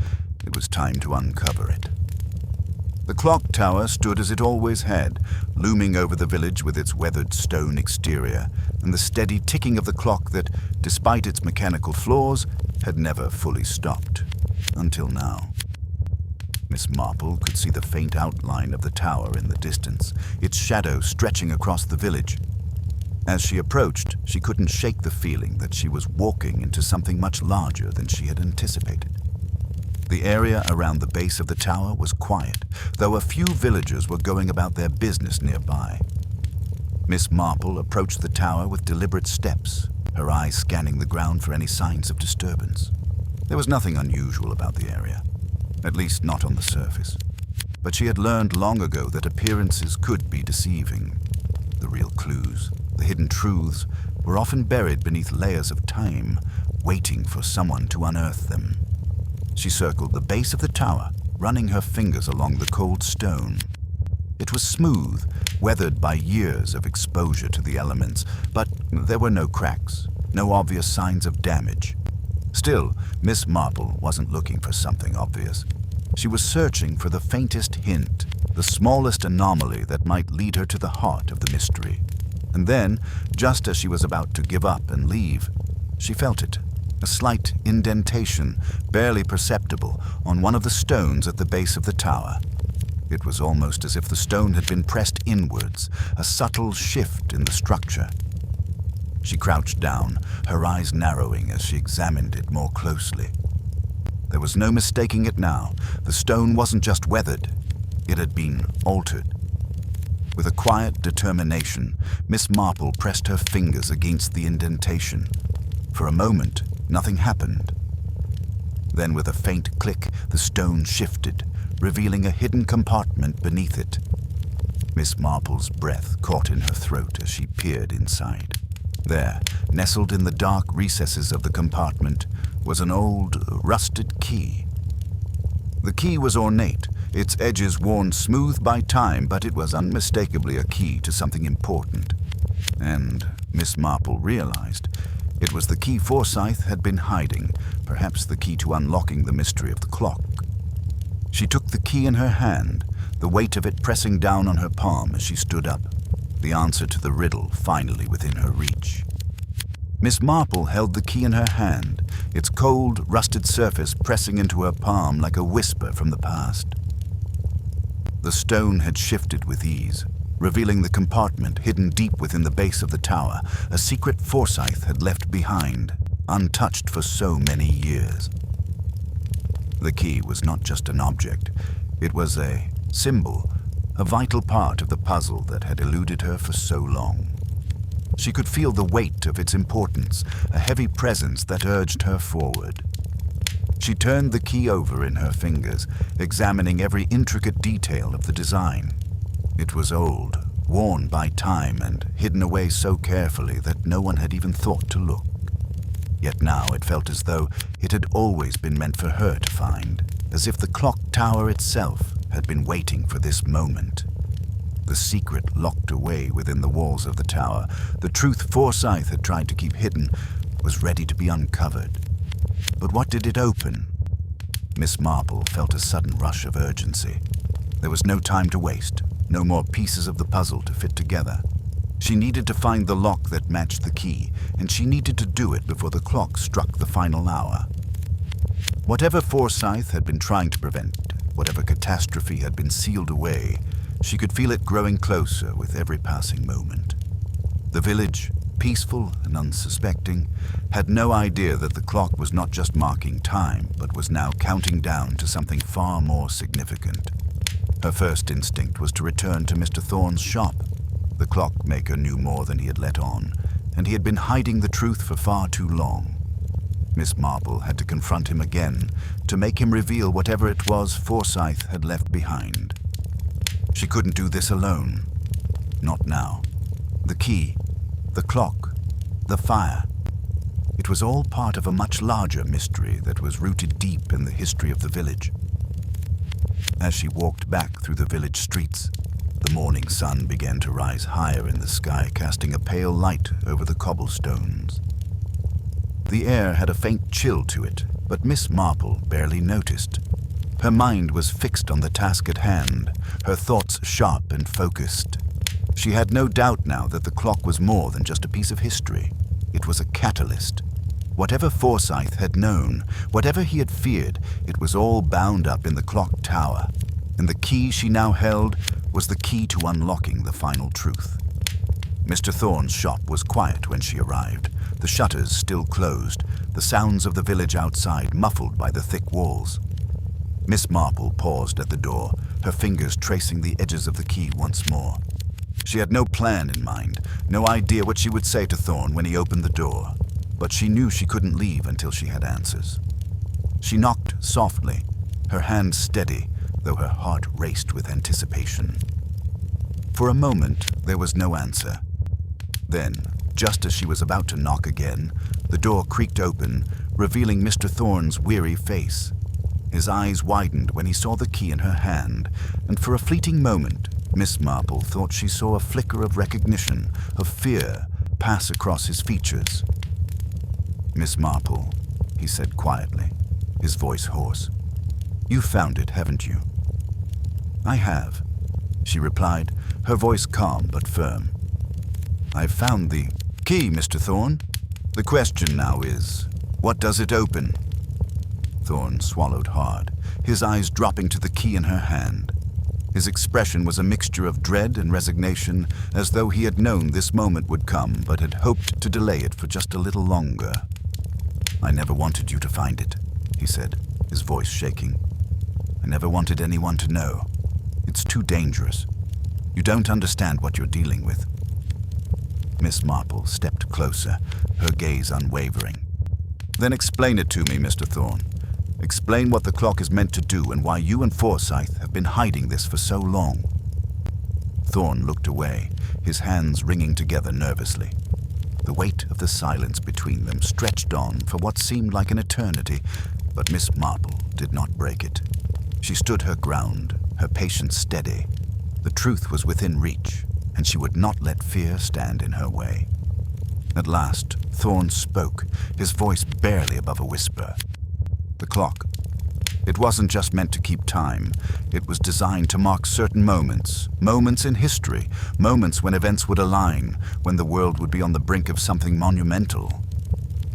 it was time to uncover it. The clock tower stood as it always had, looming over the village with its weathered stone exterior and the steady ticking of the clock that, despite its mechanical flaws, had never fully stopped. Until now. Miss Marple could see the faint outline of the tower in the distance, its shadow stretching across the village. As she approached, she couldn't shake the feeling that she was walking into something much larger than she had anticipated. The area around the base of the tower was quiet, though a few villagers were going about their business nearby. Miss Marple approached the tower with deliberate steps, her eyes scanning the ground for any signs of disturbance. There was nothing unusual about the area, at least not on the surface. But she had learned long ago that appearances could be deceiving. The real clues, the hidden truths, were often buried beneath layers of time, waiting for someone to unearth them. She circled the base of the tower, running her fingers along the cold stone. It was smooth, weathered by years of exposure to the elements, but there were no cracks, no obvious signs of damage. Still, Miss Marple wasn't looking for something obvious. She was searching for the faintest hint, the smallest anomaly that might lead her to the heart of the mystery. And then, just as she was about to give up and leave, she felt it. A slight indentation, barely perceptible, on one of the stones at the base of the tower. It was almost as if the stone had been pressed inwards, a subtle shift in the structure. She crouched down, her eyes narrowing as she examined it more closely. There was no mistaking it now. The stone wasn't just weathered, it had been altered. With a quiet determination, Miss Marple pressed her fingers against the indentation. For a moment, nothing happened. Then with a faint click, the stone shifted, revealing a hidden compartment beneath it. Miss Marple's breath caught in her throat as she peered inside. There, nestled in the dark recesses of the compartment, was an old, rusted key. The key was ornate, its edges worn smooth by time, but it was unmistakably a key to something important. And Miss Marple realized it was the key Forsyth had been hiding, perhaps the key to unlocking the mystery of the clock. She took the key in her hand, the weight of it pressing down on her palm as she stood up, the answer to the riddle finally within her reach. Miss Marple held the key in her hand, its cold, rusted surface pressing into her palm like a whisper from the past. The stone had shifted with ease, revealing the compartment hidden deep within the base of the tower, a secret Forsyth had left behind, untouched for so many years. The key was not just an object, it was a symbol, a vital part of the puzzle that had eluded her for so long. She could feel the weight of its importance, a heavy presence that urged her forward. She turned the key over in her fingers, examining every intricate detail of the design. It was old, worn by time, and hidden away so carefully that no one had even thought to look. Yet now it felt as though it had always been meant for her to find, as if the clock tower itself had been waiting for this moment. The secret locked away within the walls of the tower, the truth Forsyth had tried to keep hidden, was ready to be uncovered. But what did it open? Miss Marple felt a sudden rush of urgency. There was no time to waste, no more pieces of the puzzle to fit together. She needed to find the lock that matched the key, and she needed to do it before the clock struck the final hour. Whatever Forsyth had been trying to prevent, whatever catastrophe had been sealed away, she could feel it growing closer with every passing moment. The village, peaceful and unsuspecting, had no idea that the clock was not just marking time, but was now counting down to something far more significant. Her first instinct was to return to Mr. Thorne's shop. The clockmaker knew more than he had let on, and he had been hiding the truth for far too long. Miss Marple had to confront him again, to make him reveal whatever it was Forsyth had left behind. She couldn't do this alone. Not now. The key, the clock, the fire. It was all part of a much larger mystery that was rooted deep in the history of the village. As she walked back through the village streets, the morning sun began to rise higher in the sky, casting a pale light over the cobblestones. The air had a faint chill to it, but Miss Marple barely noticed. Her mind was fixed on the task at hand, her thoughts sharp and focused. She had no doubt now that the clock was more than just a piece of history. It was a catalyst. Whatever Forsyth had known, whatever he had feared, it was all bound up in the clock tower, and the key she now held was the key to unlocking the final truth. Mr. Thorne's shop was quiet when she arrived, the shutters still closed, the sounds of the village outside muffled by the thick walls. Miss Marple paused at the door, her fingers tracing the edges of the key once more. She had no plan in mind, no idea what she would say to Thorne when he opened the door, but she knew she couldn't leave until she had answers. She knocked softly, her hand steady, though her heart raced with anticipation. For a moment, there was no answer. Then, just as she was about to knock again, the door creaked open, revealing Mr. Thorne's weary face. His eyes widened when he saw the key in her hand, and for a fleeting moment, Miss Marple thought she saw a flicker of recognition, of fear, pass across his features. "Miss Marple," he said quietly, his voice hoarse. "You found it, haven't you?" "I have," she replied, her voice calm but firm. "I've found the key, Mr. Thorne. The question now is, what does it open?" Thorne swallowed hard, his eyes dropping to the key in her hand. His expression was a mixture of dread and resignation, as though he had known this moment would come, but had hoped to delay it for just a little longer. "I never wanted you to find it," he said, his voice shaking. "I never wanted anyone to know. It's too dangerous. You don't understand what you're dealing with." Miss Marple stepped closer, her gaze unwavering. "Then explain it to me, Mr. Thorne. Explain what the clock is meant to do and why you and Forsyth have been hiding this for so long." Thorne looked away, his hands wringing together nervously. The weight of the silence between them stretched on for what seemed like an eternity, but Miss Marple did not break it. She stood her ground, her patience steady. The truth was within reach, and she would not let fear stand in her way. At last, Thorne spoke, his voice barely above a whisper. "The clock. It wasn't just meant to keep time. It was designed to mark certain moments, moments in history, moments when events would align, when the world would be on the brink of something monumental.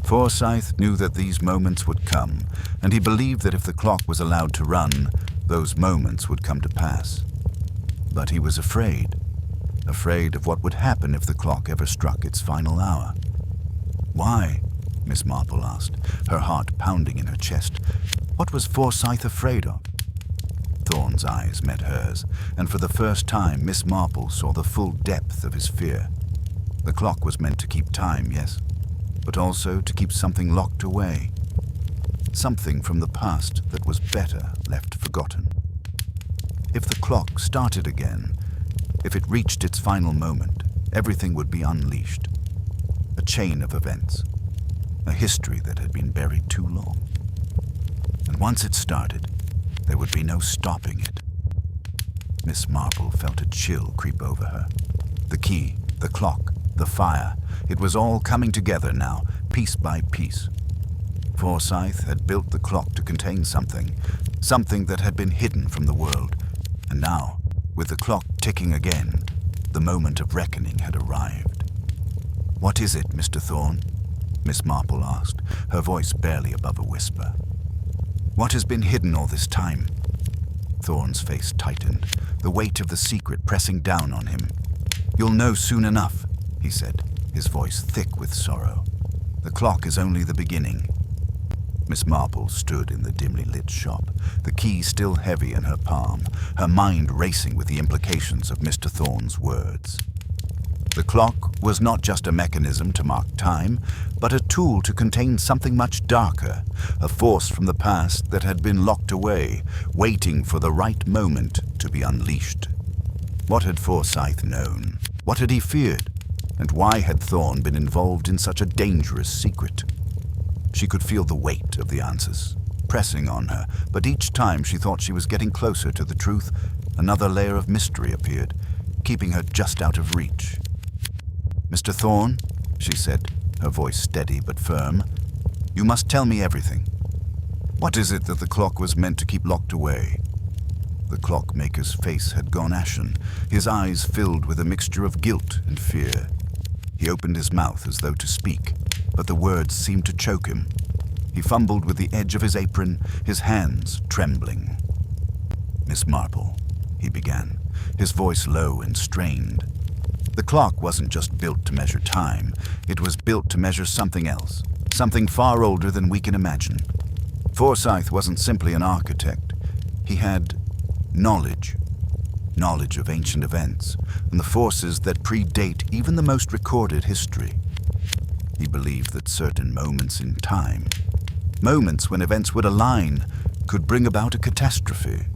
Forsyth knew that these moments would come, and he believed that if the clock was allowed to run, those moments would come to pass. But he was afraid of what would happen if the clock ever struck its final hour." "Why?" Miss Marple asked, her heart pounding in her chest. What was Forsyth afraid of? Thorne's eyes met hers, and for the first time Miss Marple saw the full depth of his fear. The clock was meant to keep time, yes, but also to keep something locked away. Something from the past that was better left forgotten. If the clock started again, if it reached its final moment, everything would be unleashed. A chain of events. A history that had been buried too long. And once it started, there would be no stopping it. Miss Marple felt a chill creep over her. The key, the clock, the fire, it was all coming together now, piece by piece. Forsyth had built the clock to contain something that had been hidden from the world. And now, with the clock ticking again, the moment of reckoning had arrived. "What is it, Mr. Thorne?" Miss Marple asked, her voice barely above a whisper. "What has been hidden all this time?" Thorne's face tightened, the weight of the secret pressing down on him. "You'll know soon enough," he said, his voice thick with sorrow. "The clock is only the beginning." Miss Marple stood in the dimly lit shop, the key still heavy in her palm, her mind racing with the implications of Mr. Thorne's words. The clock was not just a mechanism to mark time, but a tool to contain something much darker, a force from the past that had been locked away, waiting for the right moment to be unleashed. What had Forsyth known? What had he feared? And why had Thorne been involved in such a dangerous secret? She could feel the weight of the answers, pressing on her, but each time she thought she was getting closer to the truth, another layer of mystery appeared, keeping her just out of reach. "Mr. Thorne," she said, her voice steady but firm, "you must tell me everything. What is it that the clock was meant to keep locked away? The clockmaker's face had gone ashen, his eyes filled with a mixture of guilt and fear. He opened his mouth as though to speak, but the words seemed to choke him. He fumbled with the edge of his apron, his hands trembling. "Miss Marple," he began, his voice low and strained. The clock wasn't just built to measure time, it was built to measure something else, something far older than we can imagine. Forsyth wasn't simply an architect. He had knowledge of ancient events and the forces that predate even the most recorded history. He believed that certain moments in time, moments when events would align, could bring about a catastrophe,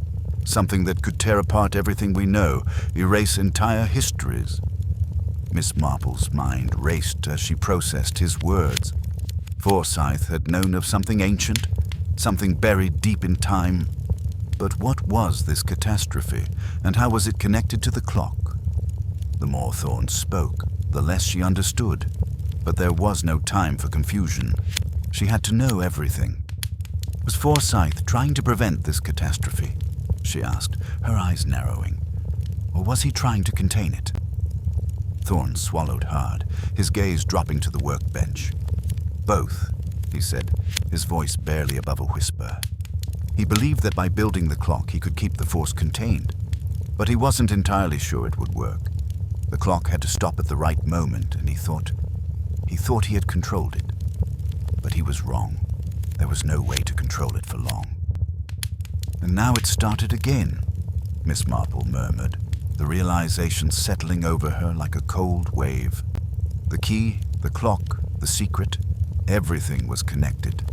something that could tear apart everything we know, erase entire histories. Miss Marple's mind raced as she processed his words. Forsyth had known of something ancient, something buried deep in time. But what was this catastrophe, and how was it connected to the clock? The more Thorne spoke, the less she understood. But there was no time for confusion. She had to know everything. Was Forsyth trying to prevent this catastrophe? She asked, her eyes narrowing. Or was he trying to contain it? Thorne swallowed hard, his gaze dropping to the workbench. "Both," he said, his voice barely above a whisper. He believed that by building the clock he could keep the force contained, but he wasn't entirely sure it would work. The clock had to stop at the right moment, and he thought he had controlled it. But he was wrong. There was no way to control it for long. "And now it started again," Miss Marple murmured, the realization settling over her like a cold wave. The key, the clock, the secret, everything was connected.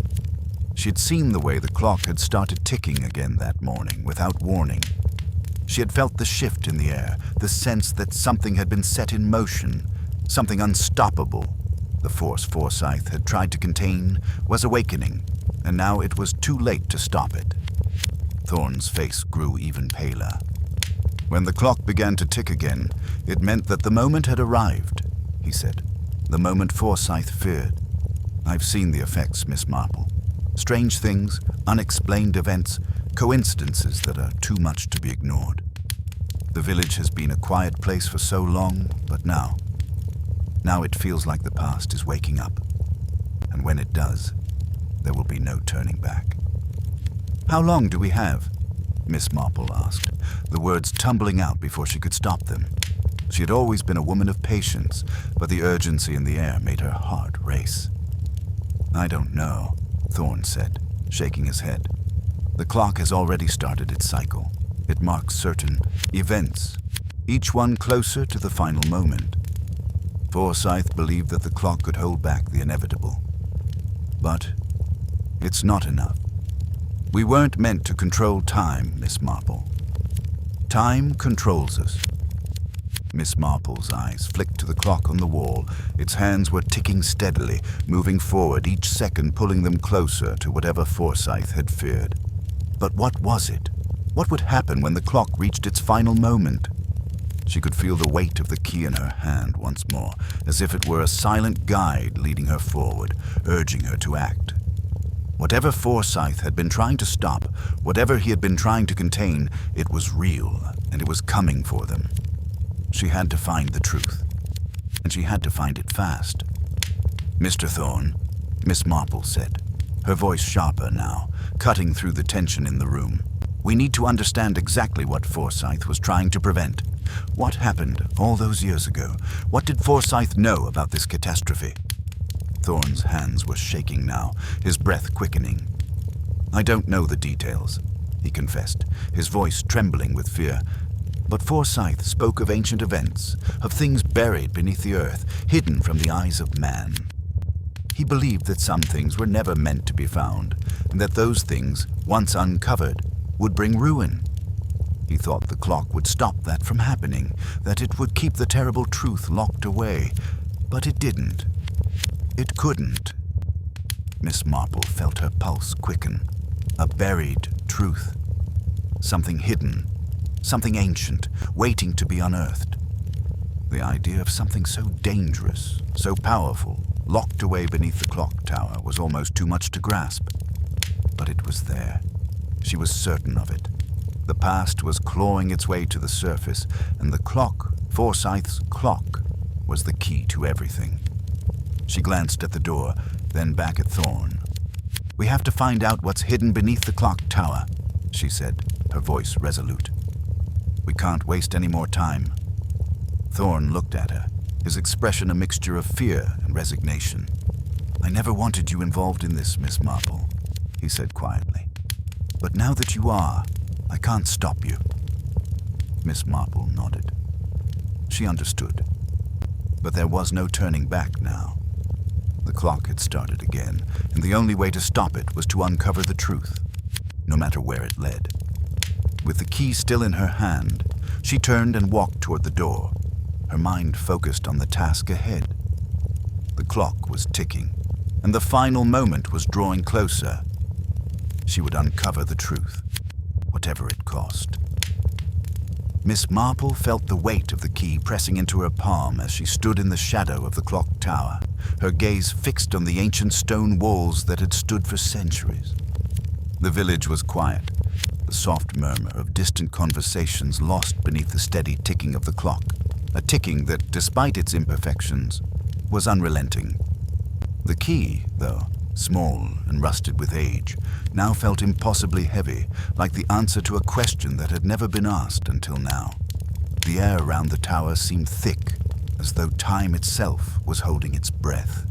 She'd seen the way the clock had started ticking again that morning, without warning. She had felt the shift in the air, the sense that something had been set in motion, something unstoppable. The force Forsyth had tried to contain was awakening, and now it was too late to stop it. Thorne's face grew even paler. When the clock began to tick again, it meant that the moment had arrived, he said. The moment Forsyth feared. "I've seen the effects, Miss Marple. Strange things, unexplained events, coincidences that are too much to be ignored. The village has been a quiet place for so long, but now it feels like the past is waking up. And when it does, there will be no turning back." "How long do we have?" Miss Marple asked, the words tumbling out before she could stop them. She had always been a woman of patience, but the urgency in the air made her heart race. "I don't know," Thorne said, shaking his head. "The clock has already started its cycle. It marks certain events, each one closer to the final moment. Forsyth believed that the clock could hold back the inevitable. But it's not enough. We weren't meant to control time, Miss Marple. Time controls us." Miss Marple's eyes flicked to the clock on the wall. Its hands were ticking steadily, moving forward, each second pulling them closer to whatever Forsyth had feared. But what was it? What would happen when the clock reached its final moment? She could feel the weight of the key in her hand once more, as if it were a silent guide leading her forward, urging her to act. Whatever Forsyth had been trying to stop, whatever he had been trying to contain, it was real, and it was coming for them. She had to find the truth, and she had to find it fast. "Mr. Thorne," Miss Marple said, her voice sharper now, cutting through the tension in the room. "We need to understand exactly what Forsyth was trying to prevent. What happened all those years ago? What did Forsyth know about this catastrophe?" Thorne's hands were shaking now, his breath quickening. "I don't know the details," he confessed, his voice trembling with fear. But Forsyth spoke of ancient events, of things buried beneath the earth, hidden from the eyes of man. He believed that some things were never meant to be found, and that those things, once uncovered, would bring ruin. He thought the clock would stop that from happening, that it would keep the terrible truth locked away. But it didn't. It couldn't. Miss Marple felt her pulse quicken. A buried truth. Something hidden. Something ancient, waiting to be unearthed. The idea of something so dangerous, so powerful, locked away beneath the clock tower was almost too much to grasp. but it was there. She was certain of it. The past was clawing its way to the surface, and the clock, Forsyth's clock, was the key to everything. She glanced at the door, then back at Thorne. "We have to find out what's hidden beneath the clock tower," she said, her voice resolute. "We can't waste any more time." Thorne looked at her, his expression a mixture of fear and resignation. "I never wanted you involved in this, Miss Marple," he said quietly. "But now that you are, I can't stop you." Miss Marple nodded. She understood. But there was no turning back now. The clock had started again, and the only way to stop it was to uncover the truth, no matter where it led. With the key still in her hand, she turned and walked toward the door, her mind focused on the task ahead. The clock was ticking, and the final moment was drawing closer. She would uncover the truth, whatever it cost. Miss Marple felt the weight of the key pressing into her palm as she stood in the shadow of the clock tower, her gaze fixed on the ancient stone walls that had stood for centuries. The village was quiet, the soft murmur of distant conversations lost beneath the steady ticking of the clock, a ticking that, despite its imperfections, was unrelenting. The key, though, small and rusted with age, now felt impossibly heavy, like the answer to a question that had never been asked until now. The air around the tower seemed thick, as though time itself was holding its breath.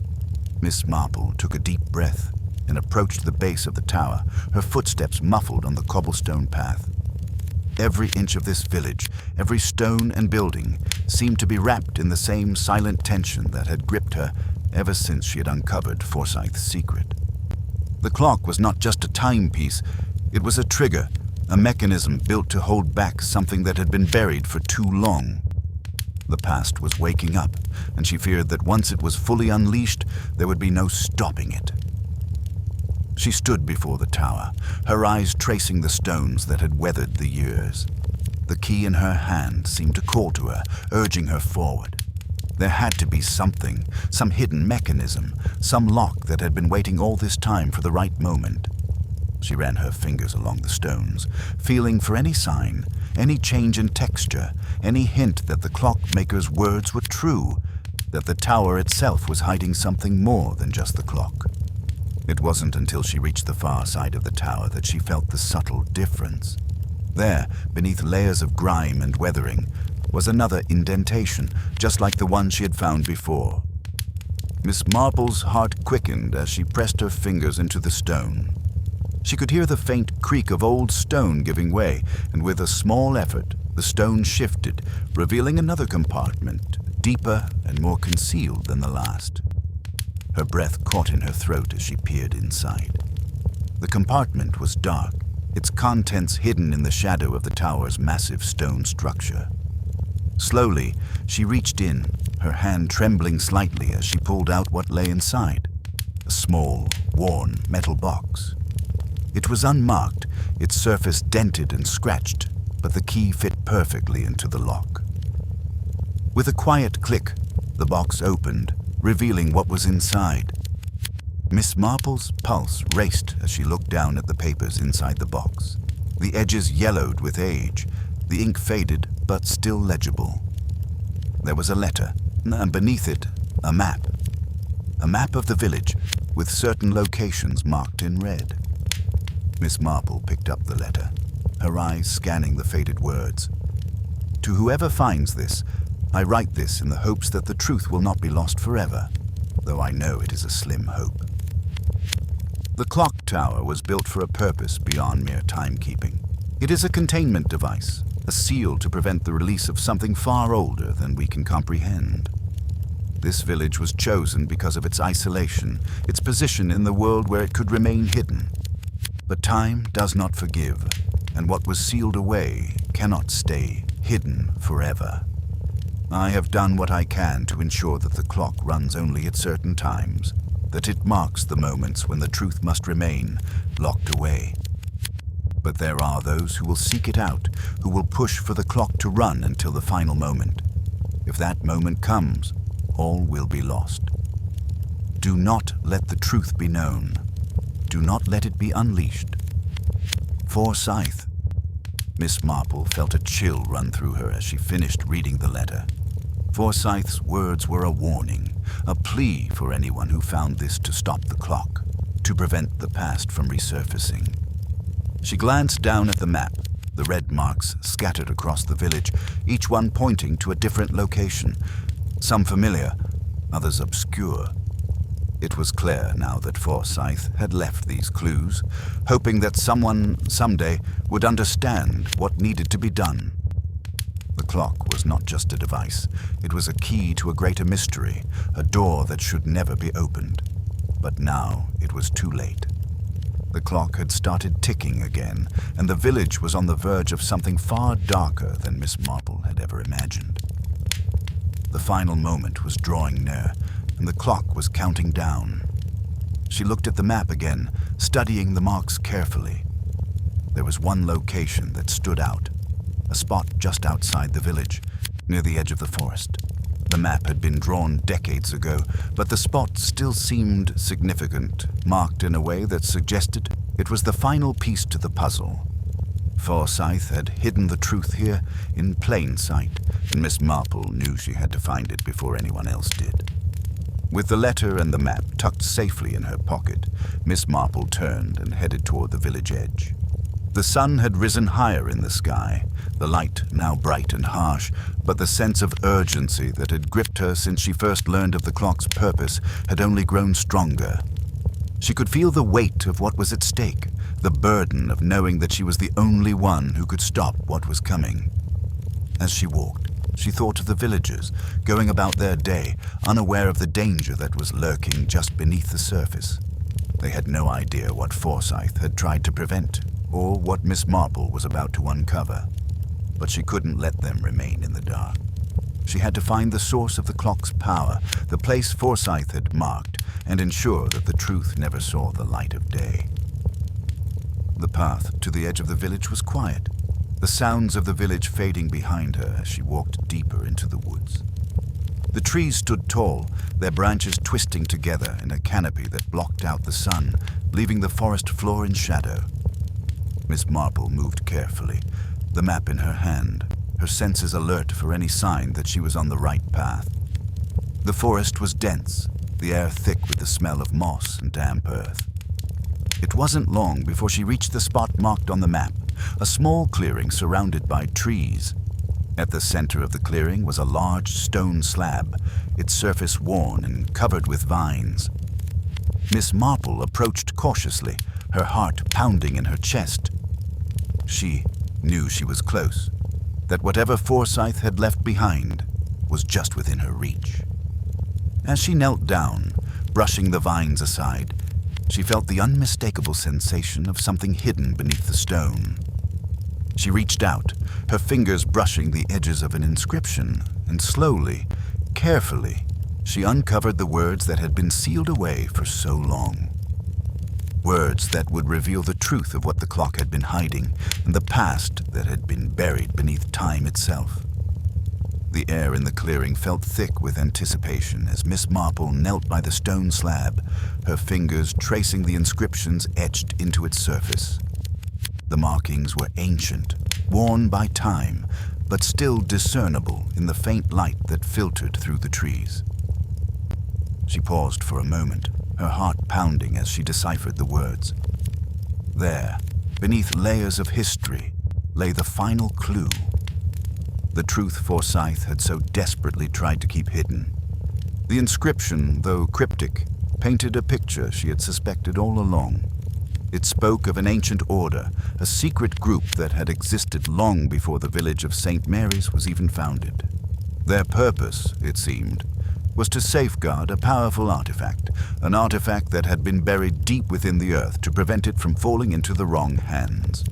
Miss Marple took a deep breath and approached the base of the tower, her footsteps muffled on the cobblestone path. Every inch of this village, every stone and building, seemed to be wrapped in the same silent tension that had gripped her ever since she had uncovered Forsyth's secret. The clock was not just a timepiece, it was a trigger, a mechanism built to hold back something that had been buried for too long. The past was waking up, and she feared that once it was fully unleashed, there would be no stopping it. She stood before the tower, her eyes tracing the stones that had weathered the years. The key in her hand seemed to call to her, urging her forward. There had to be something, some hidden mechanism, some lock that had been waiting all this time for the right moment. She ran her fingers along the stones, feeling for any sign, any change in texture, any hint that the clockmaker's words were true, that the tower itself was hiding something more than just the clock. It wasn't until she reached the far side of the tower that she felt the subtle difference. There, beneath layers of grime and weathering, was another indentation, just like the one she had found before. Miss Marple's heart quickened as she pressed her fingers into the stone. She could hear the faint creak of old stone giving way, and with a small effort, the stone shifted, revealing another compartment, deeper and more concealed than the last. Her breath caught in her throat as she peered inside. The compartment was dark, its contents hidden in the shadow of the tower's massive stone structure. Slowly, she reached in, her hand trembling slightly as she pulled out what lay inside. A small, worn metal box. It was unmarked, its surface dented and scratched, but the key fit perfectly into the lock. With a quiet click, the box opened, revealing what was inside. Miss Marple's pulse raced as she looked down at the papers inside the box. The edges yellowed with age, the ink faded, but still legible. There was a letter, and beneath it, a map. A map of the village, with certain locations marked in red. Miss Marple picked up the letter, her eyes scanning the faded words. "To whoever finds this, I write this in the hopes that the truth will not be lost forever, though I know it is a slim hope." The clock tower was built for a purpose beyond mere timekeeping. It is a containment device, a seal to prevent the release of something far older than we can comprehend. This village was chosen because of its isolation, its position in the world where it could remain hidden. But time does not forgive, and what was sealed away cannot stay hidden forever. I have done what I can to ensure that the clock runs only at certain times, that it marks the moments when the truth must remain locked away. But there are those who will seek it out, who will push for the clock to run until the final moment. If that moment comes, all will be lost. Do not let the truth be known. do not let it be unleashed. Forsyth. Miss Marple felt a chill run through her as she finished reading the letter. Forsyth's words were a warning, a plea for anyone who found this to stop the clock, to prevent the past from resurfacing. She glanced down at the map, the red marks scattered across the village, each one pointing to a different location, some familiar, others obscure. It was clear now that Forsyth had left these clues, hoping that someone, someday, would understand what needed to be done. The clock was not just a device. It was a key to a greater mystery, a door that should never be opened. But now it was too late. The clock had started ticking again, and the village was on the verge of something far darker than Miss Marple had ever imagined. The final moment was drawing near, and the clock was counting down. She looked at the map again, studying the marks carefully. There was one location that stood out, a spot just outside the village, near the edge of the forest. The map had been drawn decades ago, but the spot still seemed significant, marked in a way that suggested it was the final piece to the puzzle. Forsyth had hidden the truth here in plain sight, and Miss Marple knew she had to find it before anyone else did. With the letter and the map tucked safely in her pocket, Miss Marple turned and headed toward the village edge. The sun had risen higher in the sky, the light now bright and harsh, but the sense of urgency that had gripped her since she first learned of the clock's purpose had only grown stronger. She could feel the weight of what was at stake, the burden of knowing that she was the only one who could stop what was coming. As she walked, she thought of the villagers, going about their day, unaware of the danger that was lurking just beneath the surface. They had no idea what Forsyth had tried to prevent, or what Miss Marple was about to uncover. But she couldn't let them remain in the dark. She had to find the source of the clock's power, the place Forsyth had marked, and ensure that the truth never saw the light of day. The path to the edge of the village was quiet, the sounds of the village fading behind her as she walked deeper into the woods. The trees stood tall, their branches twisting together in a canopy that blocked out the sun, leaving the forest floor in shadow. Miss Marple moved carefully, the map in her hand, her senses alert for any sign that she was on the right path. The forest was dense, the air thick with the smell of moss and damp earth. It wasn't long before she reached the spot marked on the map, a small clearing surrounded by trees. At the center of the clearing was a large stone slab, its surface worn and covered with vines. Miss Marple approached cautiously, her heart pounding in her chest. She knew she was close, that whatever Forsyth had left behind was just within her reach. As she knelt down, brushing the vines aside, she felt the unmistakable sensation of something hidden beneath the stone. She reached out, her fingers brushing the edges of an inscription, and slowly, carefully, she uncovered the words that had been sealed away for so long. Words that would reveal the truth of what the clock had been hiding, and the past that had been buried beneath time itself. The air in the clearing felt thick with anticipation as Miss Marple knelt by the stone slab, her fingers tracing the inscriptions etched into its surface. The markings were ancient, worn by time, but still discernible in the faint light that filtered through the trees. She paused for a moment, her heart pounding as she deciphered the words. There, beneath layers of history, lay the final clue. The truth Forsyth had so desperately tried to keep hidden. The inscription, though cryptic, painted a picture she had suspected all along. It spoke of an ancient order, a secret group that had existed long before the village of St. Mary's was even founded. Their purpose, it seemed, was to safeguard a powerful artifact, an artifact that had been buried deep within the earth to prevent it from falling into the wrong hands.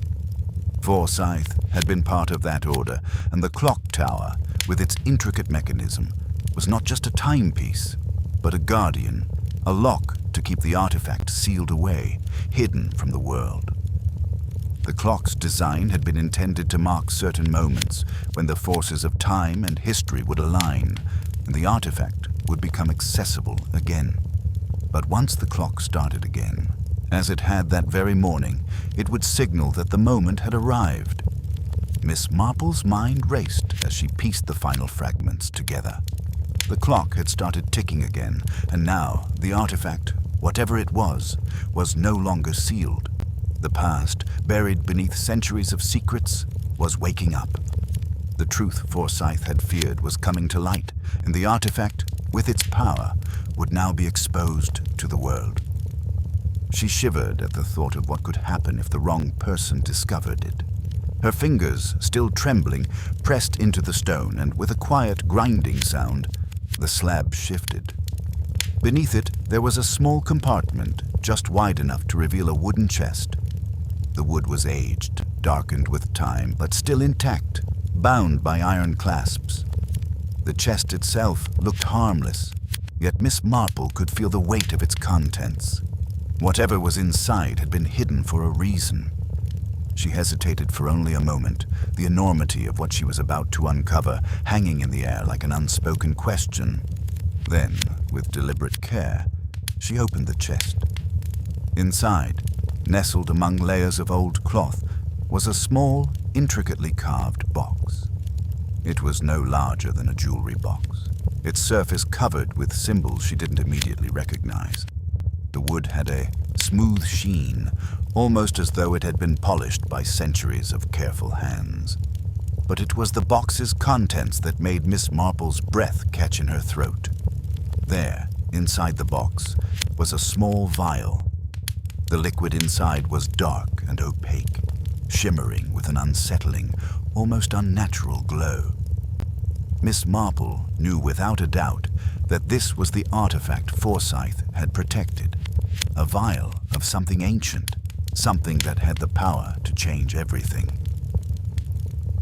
Forsyth had been part of that order, and the clock tower, with its intricate mechanism, was not just a timepiece, but a guardian, a lock to keep the artifact sealed away, hidden from the world. The clock's design had been intended to mark certain moments when the forces of time and history would align, and the artifact would become accessible again. But once the clock started again, As it had that very morning, it would signal that the moment had arrived. Miss Marple's mind raced as she pieced the final fragments together. The clock had started ticking again, and now the artifact, whatever it was no longer sealed. The past, buried beneath centuries of secrets, was waking up. The truth Forsyth had feared was coming to light, and the artifact, with its power, would now be exposed to the world. She shivered at the thought of what could happen if the wrong person discovered it. Her fingers, still trembling, pressed into the stone, and with a quiet grinding sound, the slab shifted. Beneath it, there was a small compartment, just wide enough to reveal a wooden chest. The wood was aged, darkened with time, but still intact, bound by iron clasps. The chest itself looked harmless, yet Miss Marple could feel the weight of its contents. Whatever was inside had been hidden for a reason. She hesitated for only a moment, the enormity of what she was about to uncover hanging in the air like an unspoken question. Then, with deliberate care, she opened the chest. Inside, nestled among layers of old cloth, was a small, intricately carved box. It was no larger than a jewelry box, its surface covered with symbols she didn't immediately recognize. The wood had a smooth sheen, almost as though it had been polished by centuries of careful hands. But it was the box's contents that made Miss Marple's breath catch in her throat. There, inside the box, was a small vial. The liquid inside was dark and opaque, shimmering with an unsettling, almost unnatural glow. Miss Marple knew without a doubt that this was the artifact Forsyth had protected, a vial of something ancient, something that had the power to change everything.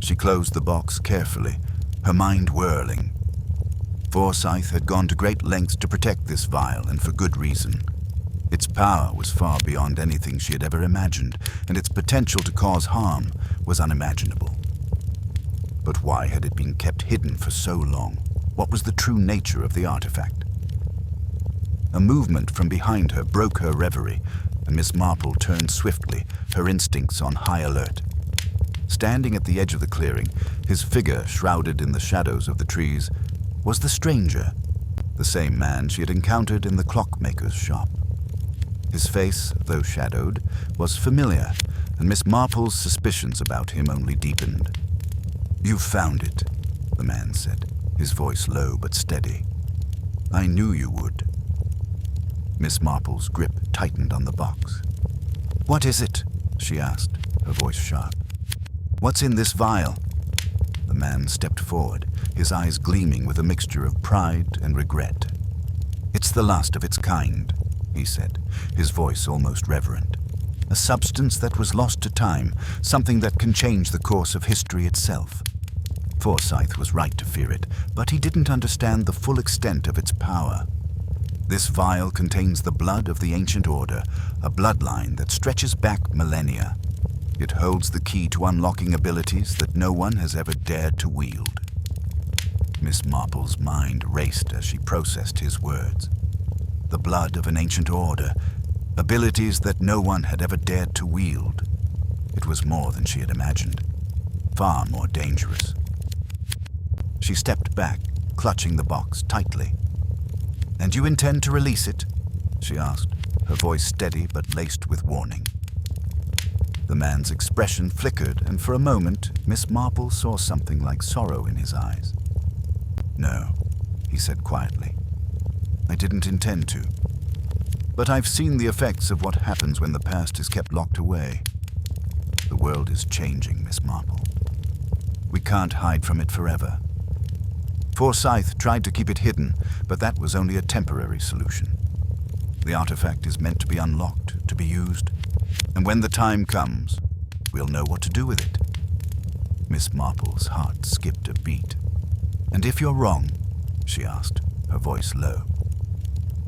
She closed the box carefully, her mind whirling. Forsyth had gone to great lengths to protect this vial, and for good reason. Its power was far beyond anything she had ever imagined, and its potential to cause harm was unimaginable. But why had it been kept hidden for so long? What was the true nature of the artifact? A movement from behind her broke her reverie, and Miss Marple turned swiftly, her instincts on high alert. Standing at the edge of the clearing, his figure shrouded in the shadows of the trees, was the stranger, the same man she had encountered in the clockmaker's shop. His face, though shadowed, was familiar, and Miss Marple's suspicions about him only deepened. "You've found it," the man said, his voice low but steady. "I knew you would." Miss Marple's grip tightened on the box. "What is it?" she asked, her voice sharp. "What's in this vial?" The man stepped forward, his eyes gleaming with a mixture of pride and regret. "It's the last of its kind," he said, his voice almost reverent. "A substance that was lost to time, something that can change the course of history itself." Forsyth was right to fear it, but he didn't understand the full extent of its power. This vial contains the blood of the ancient order, a bloodline that stretches back millennia. It holds the key to unlocking abilities that no one has ever dared to wield. Miss Marple's mind raced as she processed his words. The blood of an ancient order, abilities that no one had ever dared to wield. It was more than she had imagined, far more dangerous. She stepped back, clutching the box tightly. "And you intend to release it?" she asked, her voice steady but laced with warning. The man's expression flickered, and for a moment, Miss Marple saw something like sorrow in his eyes. "No," he said quietly. "I didn't intend to. But I've seen the effects of what happens when the past is kept locked away. The world is changing, Miss Marple. We can't hide from it forever. Forsyth tried to keep it hidden, but that was only a temporary solution. The artifact is meant to be unlocked, to be used, and when the time comes, we'll know what to do with it." Miss Marple's heart skipped a beat. "And if you're wrong?" she asked, her voice low.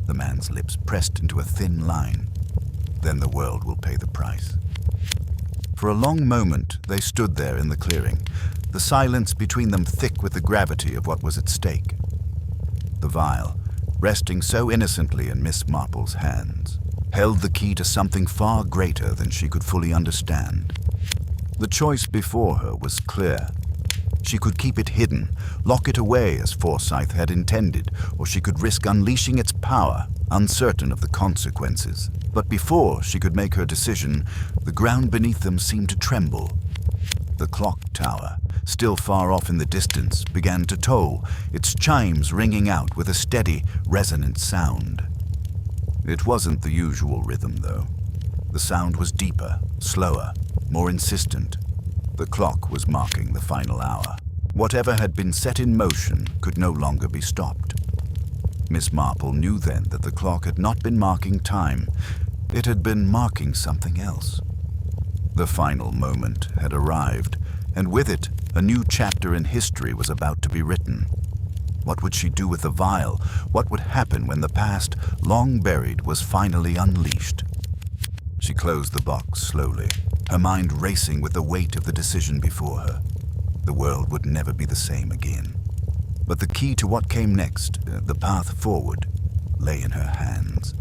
The man's lips pressed into a thin line. "Then the world will pay the price." For a long moment, they stood there in the clearing, the silence between them thick with the gravity of what was at stake. The vial, resting so innocently in Miss Marple's hands, held the key to something far greater than she could fully understand. The choice before her was clear. She could keep it hidden, lock it away as Forsyth had intended, or she could risk unleashing its power, uncertain of the consequences. But before she could make her decision, the ground beneath them seemed to tremble. The clock tower, still far off in the distance, began to toll, its chimes ringing out with a steady, resonant sound. It wasn't the usual rhythm, though. The sound was deeper, slower, more insistent. The clock was marking the final hour. Whatever had been set in motion could no longer be stopped. Miss Marple knew then that the clock had not been marking time. It had been marking something else. The final moment had arrived, and with it, a new chapter in history was about to be written. What would she do with the vial? What would happen when the past, long buried, was finally unleashed? She closed the box slowly, her mind racing with the weight of the decision before her. The world would never be the same again. But the key to what came next, the path forward, lay in her hands.